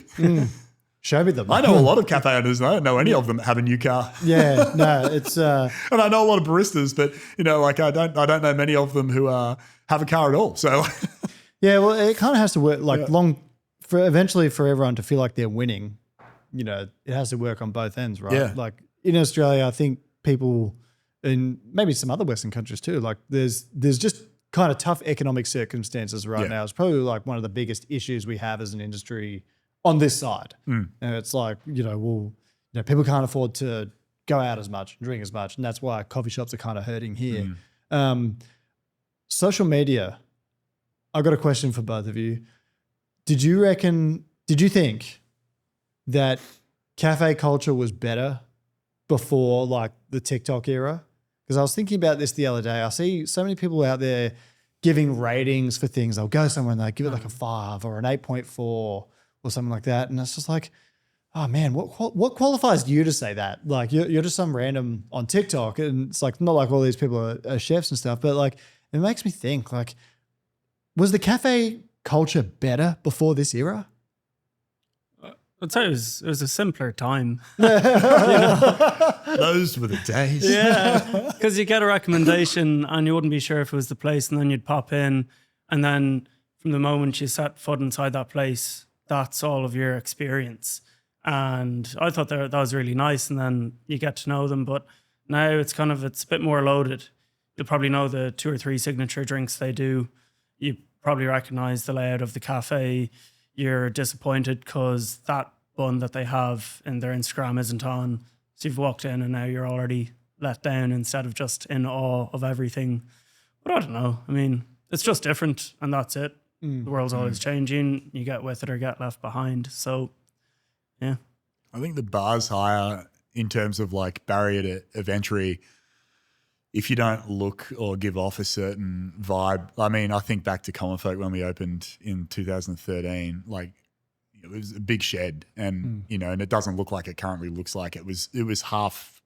Show me them. I know a lot of cafe owners, and I don't know any of them have a new car. Yeah, no, it's and I know a lot of baristas, but I don't know many of them who have a car at all. So yeah, well, it kind of has to work eventually for everyone to feel like they're winning. It has to work on both ends, right? Yeah. Like in Australia, I think people, in maybe some other Western countries too, like there's just kind of tough economic circumstances right now. It's probably like one of the biggest issues we have as an industry on this side. And it's like, people can't afford to go out as much and drink as much. And that's why coffee shops are kind of hurting here. Social media, I've got a question for both of you. Did you think that cafe culture was better before like the TikTok era? Because I was thinking about this the other day. I see so many people out there giving ratings for things. They'll go somewhere and they give it like a 5 or an 8.4 or something like that. And it's just like, oh man, what qualifies you to say that? Like you're just some random on TikTok, and it's like not like all these people are chefs and stuff, but like it makes me think, like, was the cafe culture better before this era? I'd say it was a simpler time. Those were the days. Yeah, because you get a recommendation and you wouldn't be sure if it was the place, and then you'd pop in, and then from the moment you set foot inside that place, that's all of your experience. And I thought that was really nice, and then you get to know them. But now it's a bit more loaded. You'll probably know the 2 or 3 signature drinks they do. You probably recognize the layout of the cafe. You're disappointed because that bun that they have in their Instagram isn't on. So you've walked in and now you're already let down instead of just in awe of everything. But I don't know. I mean, it's just different, and that's it. The world's always changing. You get with it or get left behind. So, yeah. I think the bar's higher in terms of like barrier of entry. If you don't look or give off a certain vibe, I mean, I think back to Commonfolk when we opened in 2013, like it was a big shed, and and it doesn't look like it currently looks like it was half,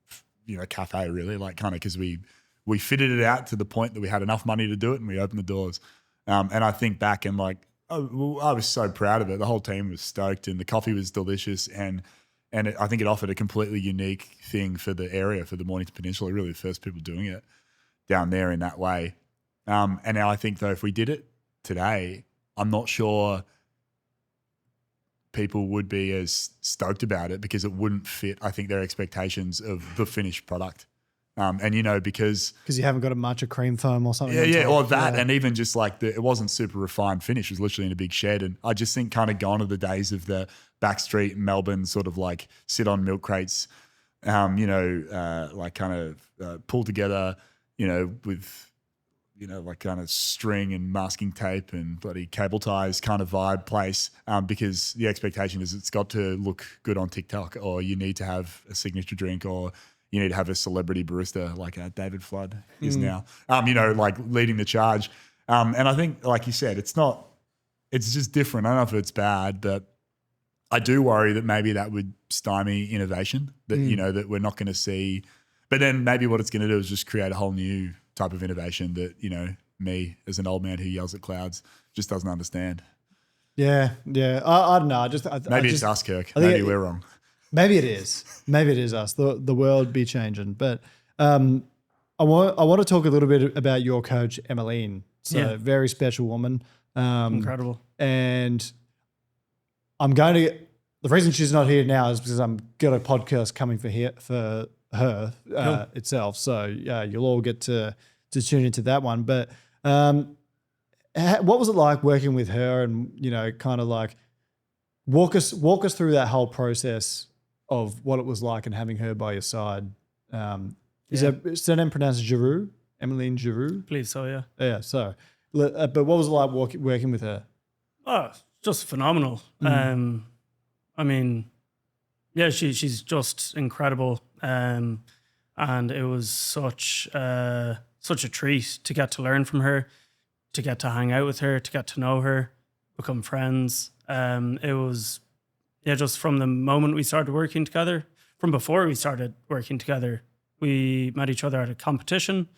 cafe really, like kind of because we fitted it out to the point that we had enough money to do it, and we opened the doors. And I think back and like I was so proud of it. The whole team was stoked, and the coffee was delicious, and I think it offered a completely unique thing for the area, for the Mornington Peninsula, really the first people doing it down there in that way. And now I think, though, if we did it today, I'm not sure people would be as stoked about it because it wouldn't fit, I think, their expectations of the finished product. And, because you haven't got a matcha cream foam or something. Yeah, or that. Yeah. And even just like it wasn't super refined finish. It was literally in a big shed. And I just think kind of gone are the days of the backstreet Melbourne sort of like sit on milk crates, like kind of pull together, with, like kind of string and masking tape and bloody cable ties kind of vibe place, because the expectation is it's got to look good on TikTok, or you need to have a signature drink, or you need to have a celebrity barista like David Flood is now, like leading the charge. And I think, like you said, it's just different. I don't know if it's bad, but I do worry that maybe that would stymie innovation, that, that we're not going to see. But then maybe what it's going to do is just create a whole new type of innovation that, me as an old man who yells at clouds just doesn't understand. Yeah. I don't know. Maybe it's us, Kirk. Maybe we're wrong. Maybe it is. Maybe it is us. The world be changing. But I want to talk a little bit about your coach, Emiline. So very special woman. Incredible. And the reason she's not here now is because I'm got a podcast coming for her itself. So you'll all get to tune into that one. But what was it like working with her, and kind of like walk us through that whole process of what it was like and having her by your side. Is her name pronounced Giroux? Emiline Giroux. I believe so, yeah. Yeah. So, but what was it like working with her? Oh, just phenomenal. I mean, yeah, she's just incredible. And it was such a treat to get to learn from her, to get to hang out with her, to get to know her, become friends. It was, yeah, just from the moment we started working together, from before we started working together, we met each other at a competition.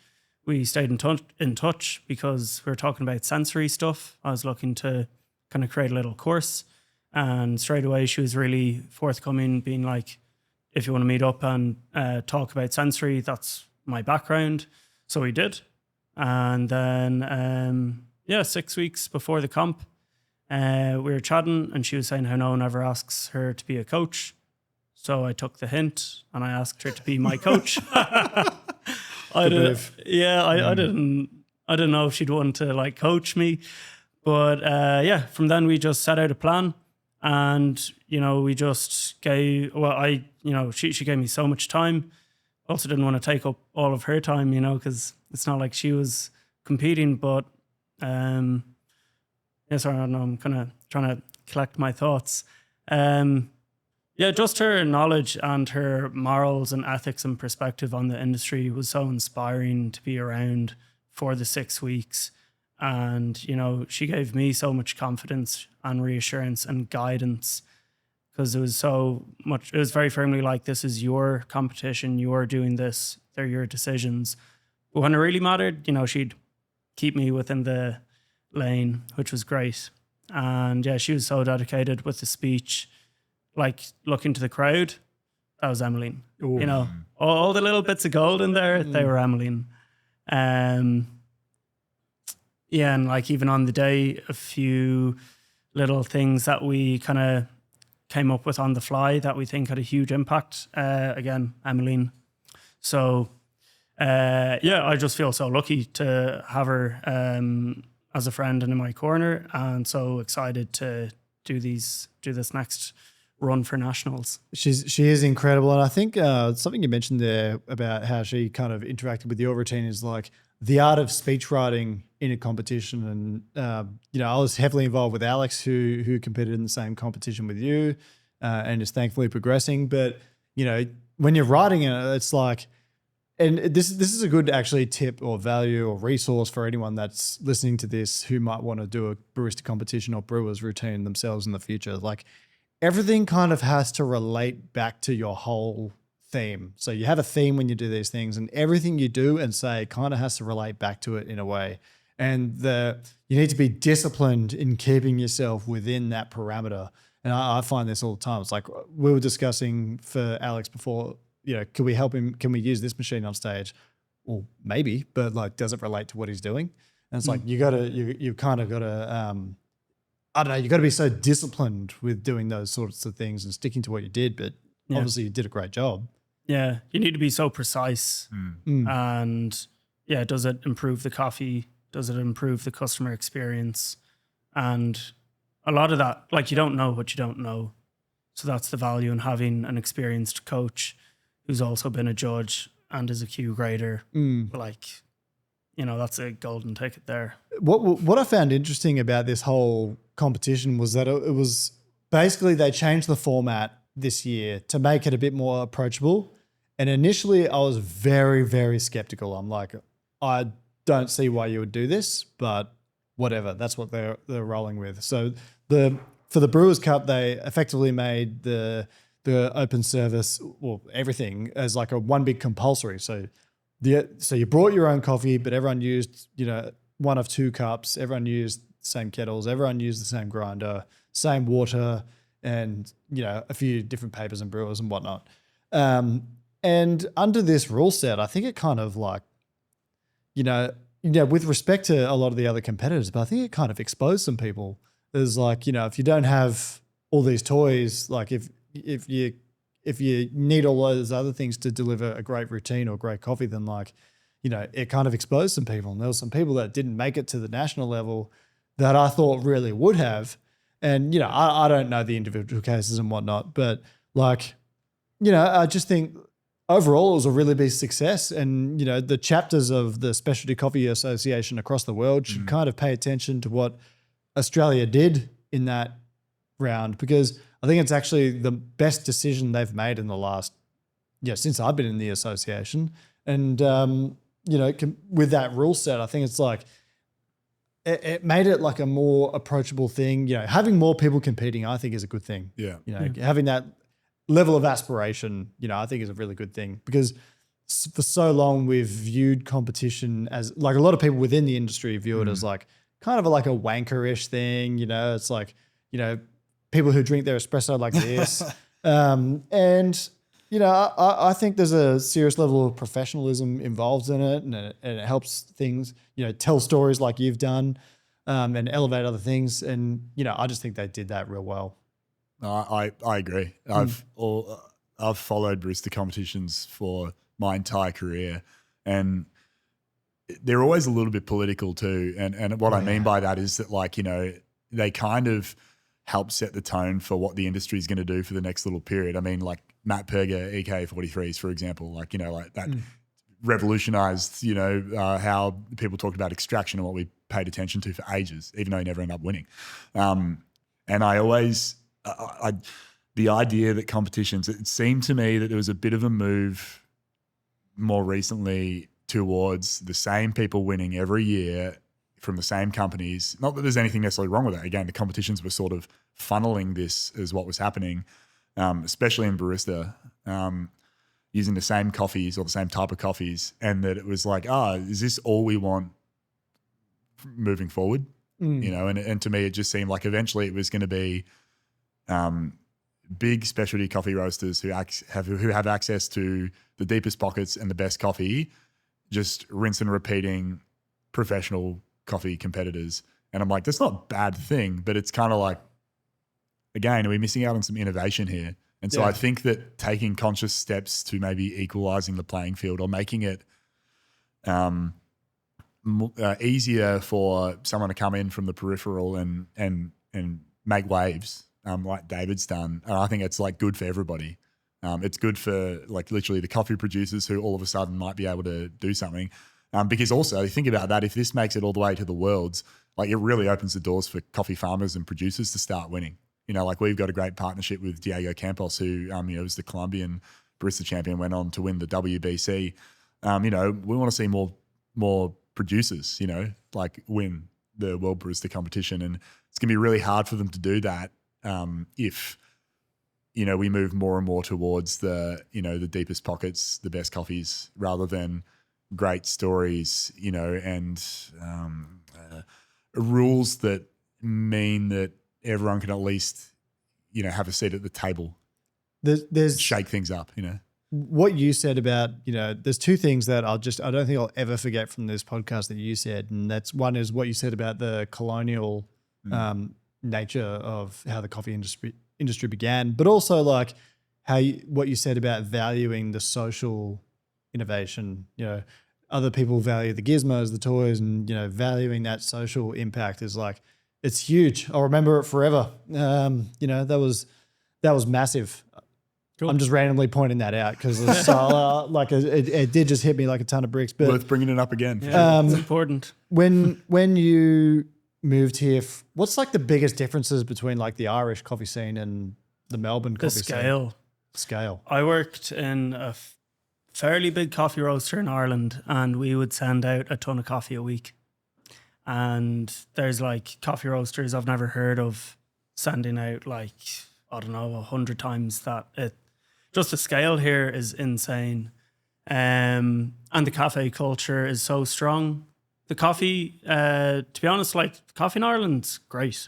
We stayed in touch because we were talking about sensory stuff. I was looking to kind of create a little course, and straight away she was really forthcoming, being like, if you want to meet up and talk about sensory, that's my background. So we did. And then, 6 weeks before the comp, we were chatting and she was saying how no one ever asks her to be a coach. So I took the hint and I asked her to be my coach. I didn't know if she'd want to like coach me. But from then we just set out a plan. And, we just gave, she gave me so much time. Also didn't want to take up all of her time, because it's not like she was competing. But, sorry, I don't know, I'm kind of trying to collect my thoughts. Just her knowledge and her morals and ethics and perspective on the industry was so inspiring to be around for the 6 weeks. And, she gave me so much confidence and reassurance and guidance, because it was very firmly like, this is your competition, you're doing this, they're your decisions. But when it really mattered, she'd keep me within the lane, which was great. And yeah, she was so dedicated with the speech, like looking to the crowd. That was Emiline. Ooh. All the little bits of gold in there, they were Emiline. And like even on the day, a few little things that we kind of came up with on the fly that we think had a huge impact. Again, Emiline. So, I just feel so lucky to have her as a friend and in my corner, and so excited to do this next run for nationals. She is incredible, and I think something you mentioned there about how she kind of interacted with your routine is like the art of speech writing in a competition. And I was heavily involved with Alex, who competed in the same competition with you, and is thankfully progressing. But when you're writing it, it's like, and this is a good actually tip or value or resource for anyone that's listening to this who might want to do a barista competition or brewers routine themselves in the future. Like, everything kind of has to relate back to your whole theme. So you have a theme when you do these things, and everything you do and say kind of has to relate back to it in a way. And you need to be disciplined in keeping yourself within that parameter. And I find this all the time. It's like we were discussing for Alex before, can we help him? Can we use this machine on stage? Well, maybe, but like, does it relate to what he's doing? And it's like, you kind of got to, I don't know, you got to be so disciplined with doing those sorts of things and sticking to what you did. But obviously you did a great job. Yeah. You need to be so precise. And does it improve the coffee? Does it improve the customer experience? And a lot of that, like, you don't know what you don't know. So that's the value in having an experienced coach who's also been a judge and is a Q grader. Like, that's a golden ticket there. What I found interesting about this whole competition was that it was basically they changed the format this year to make it a bit more approachable. And initially I was very, very skeptical. I'm like, I don't see why you would do this, but whatever. That's what they're rolling with. So for the Brewers Cup, they effectively made the open service, well, everything as like a one big compulsory. So you brought your own coffee, but everyone used, one of two cups. Everyone used the same kettles. Everyone used the same grinder, same water, and, a few different papers and brewers and whatnot. And under this rule set, I think it kind of like, with respect to a lot of the other competitors, but I think it kind of exposed some people. There's like, if you don't have all these toys, like if you need all those other things to deliver a great routine or great coffee, then like, it kind of exposed some people. And there was some people that didn't make it to the national level that I thought really would have. And, I don't know the individual cases and whatnot, but like, I just think overall, it was a really big success. And, the chapters of the Specialty Coffee Association across the world should kind of pay attention to what Australia did in that round, because I think it's actually the best decision they've made in the last, since I've been in the association. And, with that rule set, I think it's like, it made it like a more approachable thing. Having more people competing, I think, is a good thing. Yeah. Having that level of aspiration, I think is a really good thing, because for so long we've viewed competition as like, a lot of people within the industry view it as like kind of like a wankerish thing. It's like, people who drink their espresso like this. I think there's a serious level of professionalism involved in it, and it helps things, tell stories like you've done, and elevate other things. And, I just think they did that real well. I agree. I've followed barista competitions for my entire career, and they're always a little bit political too. And what I mean by that is that, like, they kind of help set the tone for what the industry is going to do for the next little period. I mean, like Matt Perger, EK43s, for example, like that revolutionized, how people talked about extraction and what we paid attention to for ages, even though he never ended up winning. And I always, the idea that competitions, it seemed to me that there was a bit of a move more recently towards the same people winning every year from the same companies. Not that there's anything necessarily wrong with that. Again, the competitions were sort of funneling this as what was happening, especially in barista, using the same coffees or the same type of coffees, and that it was like, is this all we want moving forward? And to me, it just seemed like eventually it was going to be big specialty coffee roasters who have access to the deepest pockets and the best coffee, just rinse and repeating professional coffee competitors. And I'm like, that's not a bad thing, but it's kind of like, again, are we missing out on some innovation here? And so I think that taking conscious steps to maybe equalizing the playing field or making it easier for someone to come in from the peripheral and make waves, like David's done. And I think it's like good for everybody. It's good for like literally the coffee producers who all of a sudden might be able to do something. Because also think about that, if this makes it all the way to the Worlds, like it really opens the doors for coffee farmers and producers to start winning. Like we've got a great partnership with Diego Campos, who was the Colombian barista champion, went on to win the WBC. We want to see more producers, like win the World Barista competition, and it's going to be really hard for them to do that if we move more and more towards the deepest pockets, the best coffees, rather than great stories, and rules that mean that everyone can at least, have a seat at the table. There's shake things up, What you said about, there's two things that I don't think I'll ever forget from this podcast that you said. And that's one is what you said about the colonial nature of how the coffee industry began, but also like what you said about valuing the social innovation. Other people value the gizmos, the toys, and valuing that social impact is like, it's huge. I'll remember it forever. That was massive. Cool. I'm just randomly pointing that out because it did just hit me like a ton of bricks. But worth bringing it up again. Yeah, it's important. When you moved here, what's like the biggest differences between like the Irish coffee scene and the Melbourne coffee scene? Scale. I worked in a fairly big coffee roaster in Ireland, and we would send out a ton of coffee a week. And there's like coffee roasters I've never heard of sending out like, I don't know, 100 times that. Just the scale here is insane. And the cafe culture is so strong. The coffee, to be honest, like coffee in Ireland's great.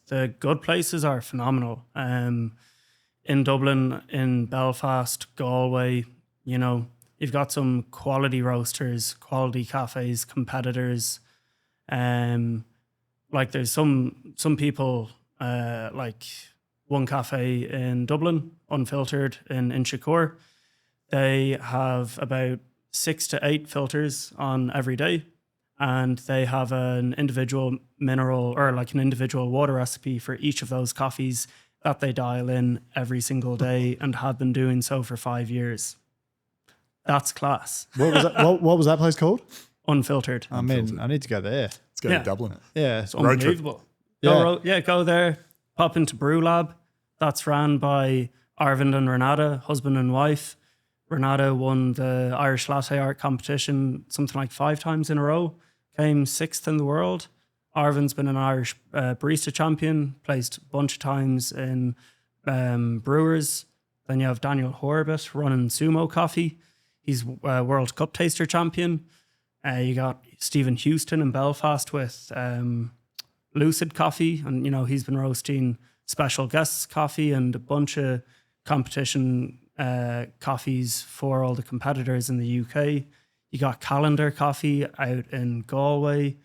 The good places are phenomenal. In Dublin, in Belfast, Galway, you've got some quality roasters, quality cafes, competitors. Like there's some people, like one cafe in Dublin, Unfiltered in Inchicore, they have about 6 to 8 filters on every day, and they have an individual mineral or like an individual water recipe for each of those coffees that they dial in every single day and have been doing so for 5 years. That's class. What was that? What was that place called? Unfiltered. I mean, I need to go there. Let's go to Dublin. Yeah, It's unbelievable. Go there, pop into Brew Lab. That's ran by Arvind and Renata, husband and wife. Renata won the Irish Latte Art competition something like 5 times in a row. Came 6th in the world. Arvind's been an Irish barista champion, placed a bunch of times in Brewers. Then you have Daniel Horbett running Sumo Coffee. He's a World Cup taster champion. You got Stephen Houston in Belfast with Lucid Coffee. And, he's been roasting special guests coffee and a bunch of competition coffees for all the competitors in the UK. You got Calendar Coffee out in Galway.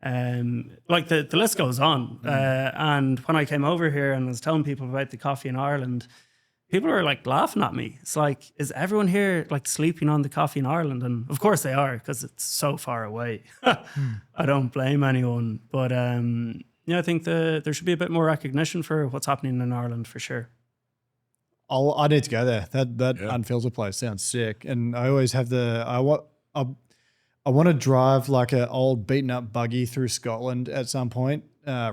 The list goes on. And when I came over here and was telling people about the coffee in Ireland, people were like laughing at me. It's like, is everyone here like sleeping on the coffee in Ireland? And of course they are, because it's so far away. I don't blame anyone. But I think there should be a bit more recognition for what's happening in Ireland for sure. I need to go there. That unfiltered place sounds sick. And I always have I want to drive like an old beaten up buggy through Scotland at some point.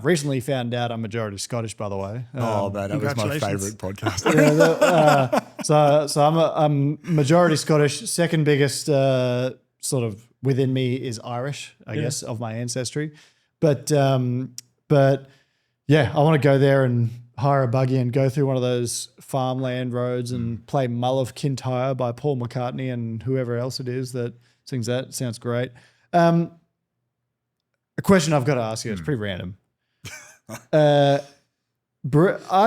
Recently found out I'm majority Scottish, by the way. Man, that was my favorite podcast. So I'm majority Scottish. Second biggest sort of within me is Irish, I guess, of my ancestry. But yeah, I want to go there and hire a buggy and go through one of those farmland roads and play Mull of Kintyre by Paul McCartney and whoever else it is that sings that. Sounds great. A question I've got to ask you, it's pretty random. I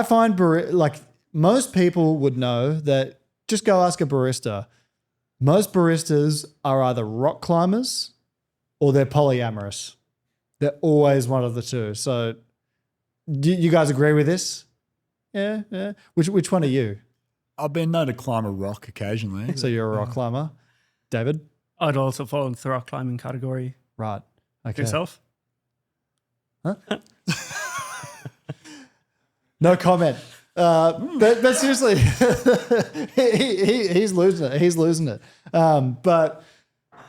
find like most people would know that, just go ask a barista. Most baristas are either rock climbers or they're polyamorous. They're always one of the two. So do you guys agree with this? Yeah. Which one are you? I've been known to climb a rock occasionally. So you're a rock climber. David? I'd also fall into the rock climbing category. Right. Okay. Yourself? Huh? No comment. But seriously, he's losing it. He's losing it. But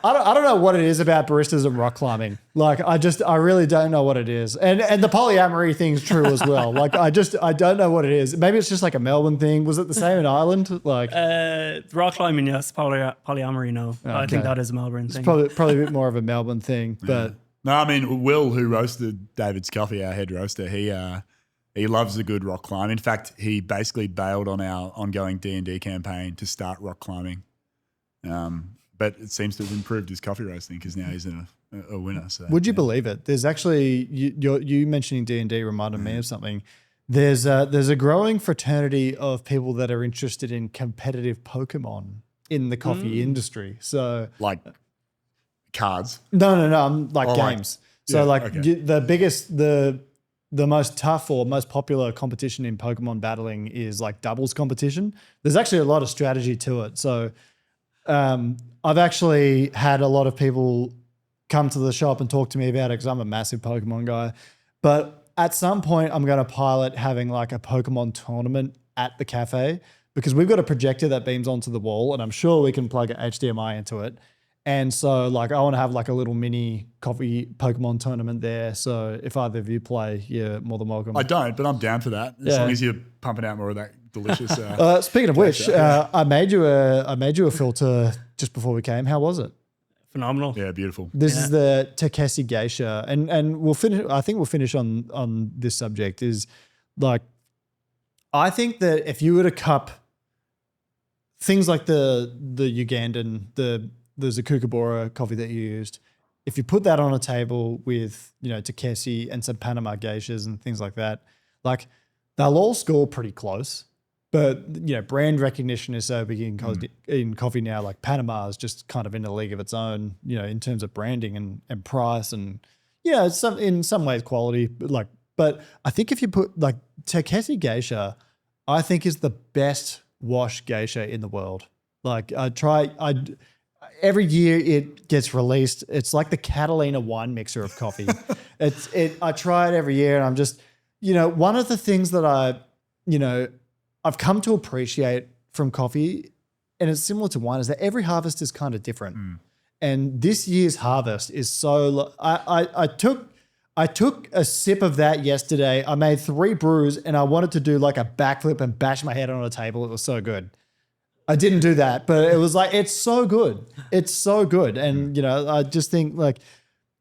I don't know what it is about baristas and rock climbing. Like I really don't know what it is. And the polyamory thing's true as well. Like I don't know what it is. Maybe it's just like a Melbourne thing. Was it the same in Ireland? Like rock climbing, yes. Polyamory, no. Okay. I think that is a Melbourne thing. It's probably a bit more of a Melbourne thing. But no, I mean Will, who roasted David's coffee, our head roaster, he loves a good rock climb. In fact, he basically bailed on our ongoing D&D campaign to start rock climbing. But it seems to have improved his coffee roasting because now he's a winner. So would you believe it? There's actually you mentioning D&D reminded me of something. There's a growing fraternity of people that are interested in competitive Pokemon in the coffee industry. So like cards? No. I'm like games. The most tough or most popular competition in Pokemon battling is like doubles competition. There's actually a lot of strategy to it. So I've actually had a lot of people come to the shop and talk to me about it because I'm a massive Pokemon guy. But at some point, I'm going to pilot having like a Pokemon tournament at the cafe because we've got a projector that beams onto the wall and I'm sure we can plug an HDMI into it. And so like I want to have like a little mini coffee Pokemon tournament there. So if either of you play, you're more than welcome. I don't, but I'm down for that as long as you're pumping out more of that delicious. Speaking of which, I made you a filter just before we came. How was it? Phenomenal. Yeah, beautiful. This is the Takesi Geisha, and we'll finish. I think we'll finish on this subject. Is like, I think that if you were to cup things like the Ugandan, the Zukukubora coffee that you used, if you put that on a table with Takesi and some Panama geishas and things like that, like they'll all score pretty close. But brand recognition is so big in coffee now. Like Panama is just kind of in a league of its own, in terms of branding and price and in some ways quality. But I think if you put like Takesi Geisha, I think is the best wash geisha in the world. Like every year it gets released. It's like the Catalina wine mixer of coffee. I try it every year and I'm just, one of the things that I've come to appreciate from coffee, and it's similar to wine, is that every harvest is kind of different. And this year's harvest is so, I took a sip of that yesterday. I made 3 brews and I wanted to do like a backflip and bash my head on a table. It was so good. I didn't do that, but it was like, it's so good. It's so good. And, you know, I just think like,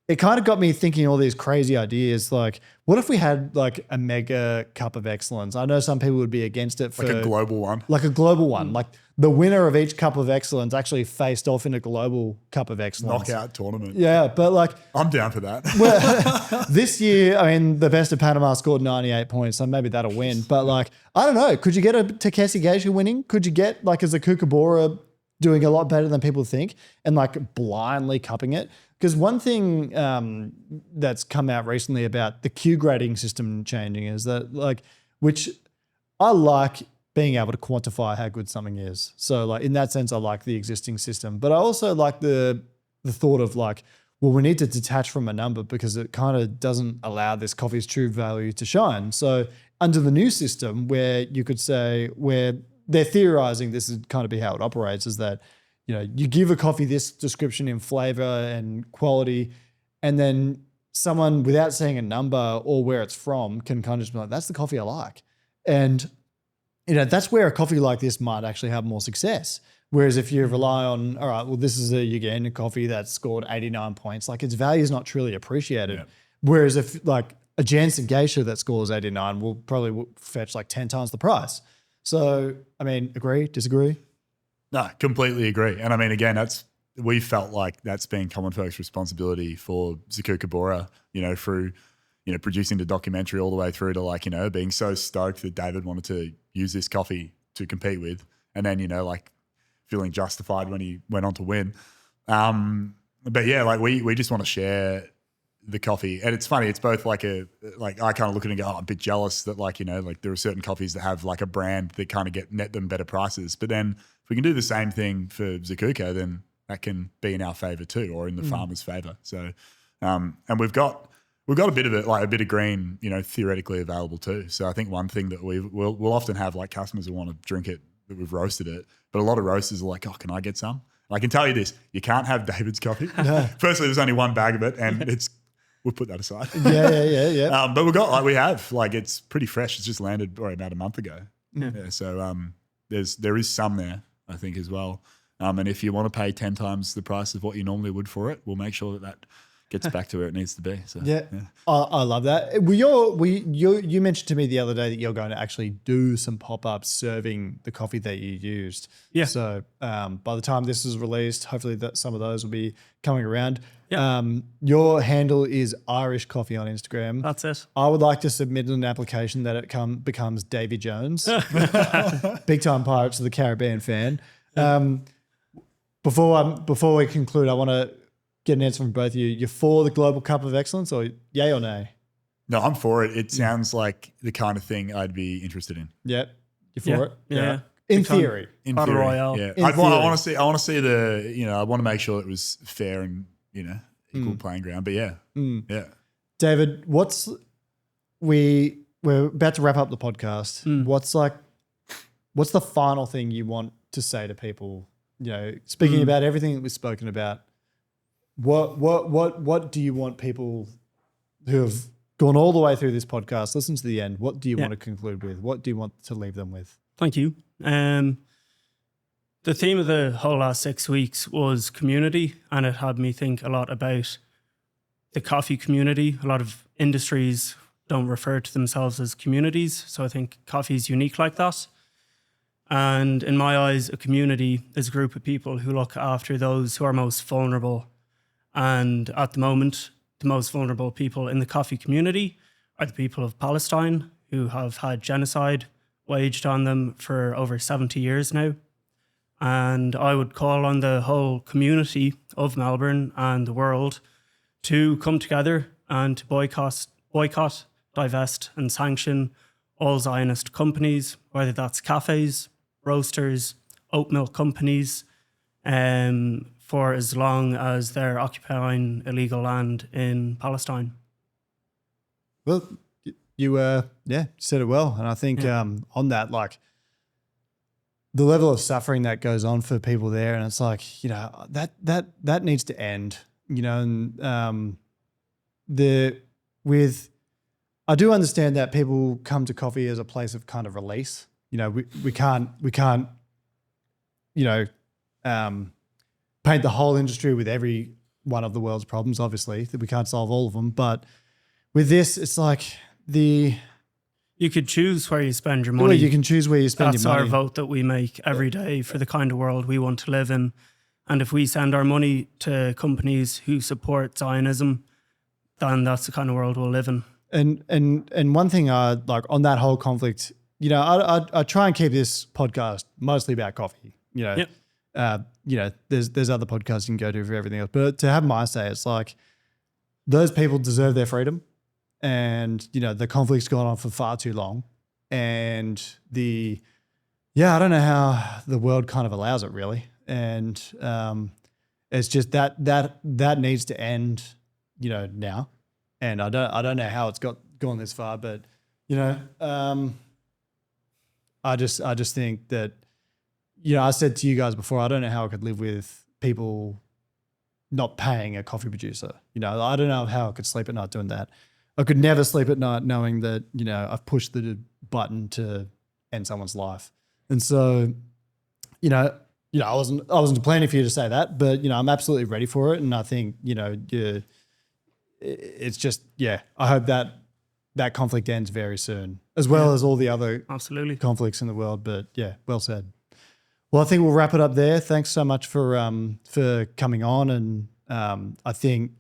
it kind of got me thinking all these crazy ideas. Like, what if we had like a mega cup of excellence? I know some people would be against it for like a global one. Like a global one. Like the winner of each cup of excellence actually faced off in a global cup of excellence. Knockout tournament. Yeah, but like I'm down for that. well, this year, I mean, the best of Panama scored 98 points, so maybe that'll win. But like, I don't know. Could you get a Takeshi Geisha winning? Could you get like a Zukukubora doing a lot better than people think and like blindly cupping it? Because one thing that's come out recently about the Q grading system changing is that like, which I like being able to quantify how good something is. So like in that sense, I like the existing system, but I also like the thought of like, well, we need to detach from a number because it kind of doesn't allow this coffee's true value to shine. So under the new system where you could say, where they're theorizing this is kind of be how it operates, is that, you know, you give a coffee this description in flavor and quality, and then someone without saying a number or where it's from can kind of just be like, that's the coffee I like. And, you know, that's where a coffee like this might actually have more success. Whereas if you rely on, all right, well, this is a Uganda coffee that scored 89 points, like its value is not truly appreciated. Yeah. Whereas if like a Jansen Geisha that scores 89 will probably fetch like 10 times the price. So, I mean, agree, disagree? No, completely agree. And I mean, again, we felt like that's been Commonfolk's responsibility for Zukukubora, you know, through, you know, producing the documentary all the way through to like, you know, being so stoked that David wanted to use this coffee to compete with. And then, you know, like feeling justified when he went on to win. But yeah, like we just want to share the coffee. And it's funny, it's both like I kind of look at it and go, oh, I'm a bit jealous that like, you know, like there are certain coffees that have like a brand that kind of net them better prices. But then if we can do the same thing for Zukuka, then that can be in our favor too, or in the farmer's favor. So, and we've got a bit of it, like a bit of green, you know, theoretically available too. So I think one thing that we'll often have like customers who want to drink it, that we've roasted it, but a lot of roasters are like, oh, can I get some? And I can tell you this, you can't have David's coffee. No. Firstly, there's only one bag of it and we'll put that aside. Yeah. But we have, it's pretty fresh. It's just landed about a month ago. Yeah. So there is some there, I think, as well. And if you want to pay 10 times the price of what you normally would for it, we'll make sure that gets back to where it needs to be. So yeah. I love that. You mentioned to me the other day that you're going to actually do some pop-ups serving the coffee that you used. Yeah. So by the time this is released, hopefully that some of those will be coming around. Yeah. Your handle is Irish Coffee on Instagram. That's it. I would like to submit an application that it becomes Davy Jones, big time Pirates of the Caribbean fan. Before we conclude, I want to get an answer from both of you. You're for the Global Cup of Excellence, or yay or nay? No, I'm for it. It sounds like the kind of thing I'd be interested in. Yep. You're for it? Yeah. In theory. Battle Royale. Yeah. I want to see I want to make sure it was fair and, you know, equal playing ground. But yeah. Yeah. David, we're about to wrap up the podcast. What's the final thing you want to say to people? You know, speaking about everything that we've spoken about, what do you want people who have gone all the way through this podcast, listen to the end, what do you want to conclude with? What do you want to leave them with? Thank you. The theme of the whole last 6 weeks was community, and it had me think a lot about the coffee community. A lot of industries don't refer to themselves as communities, so I think coffee is unique like that. And in my eyes, a community is a group of people who look after those who are most vulnerable. And at the moment, the most vulnerable people in the coffee community are the people of Palestine, who have had genocide waged on them for over 70 years now. And I would call on the whole community of Melbourne and the world to come together and to boycott, divest and sanction all Zionist companies, whether that's cafes, roasters, oat milk companies, for as long as they're occupying illegal land in Palestine. Well, you said it well. And I think on that, the level of suffering that goes on for people there, and it's like, you know, that needs to end, you know, and I do understand that people come to coffee as a place of kind of release. You know, we can't, you know, paint the whole industry with every one of the world's problems, obviously, that we can't solve all of them. But with this, it's like you could choose where you spend your well, money. you can choose where you spend That's your money. our vote that we make every day for the kind of world we want to live in. And if we send our money to companies who support Zionism, then that's the kind of world we'll live in. And one thing I like on that whole conflict, you know, I try and keep this podcast mostly about coffee. You know, Yep. You know, there's other podcasts you can go to for everything else, but to have my say, it's like those people deserve their freedom, and you know the conflict's gone on for far too long, and I don't know how the world kind of allows it really, and it's just that needs to end, you know, now. And I don't know how it's gone this far, but you know, I just think that, you know, I said to you guys before, I don't know how I could live with people not paying a coffee producer. You know, I don't know how I could sleep at night doing that. I could never sleep at night knowing that, you know, I've pushed the button to end someone's life. And so, you know, I wasn't planning for you to say that, but you know, I'm absolutely ready for it, and I think, you know, it's just, yeah, I hope that conflict ends very soon, as well as all the other absolutely conflicts in the world. But yeah, well said. Well, I think we'll wrap it up there. Thanks so much for coming on, and I think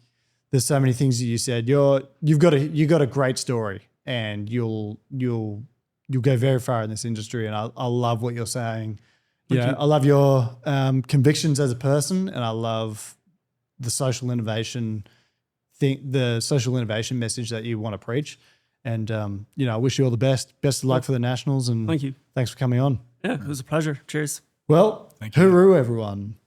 there's so many things that you said. You've got a great story, and you'll go very far in this industry, and I love what you're saying. You know, I love your convictions as a person, and I love the social innovation message that you want to preach. And you know, I wish you all the best. Best of luck for the Nationals, and thank you. Thanks for coming on. Yeah, it was a pleasure. Cheers. Well, Thank you. hooroo, everyone.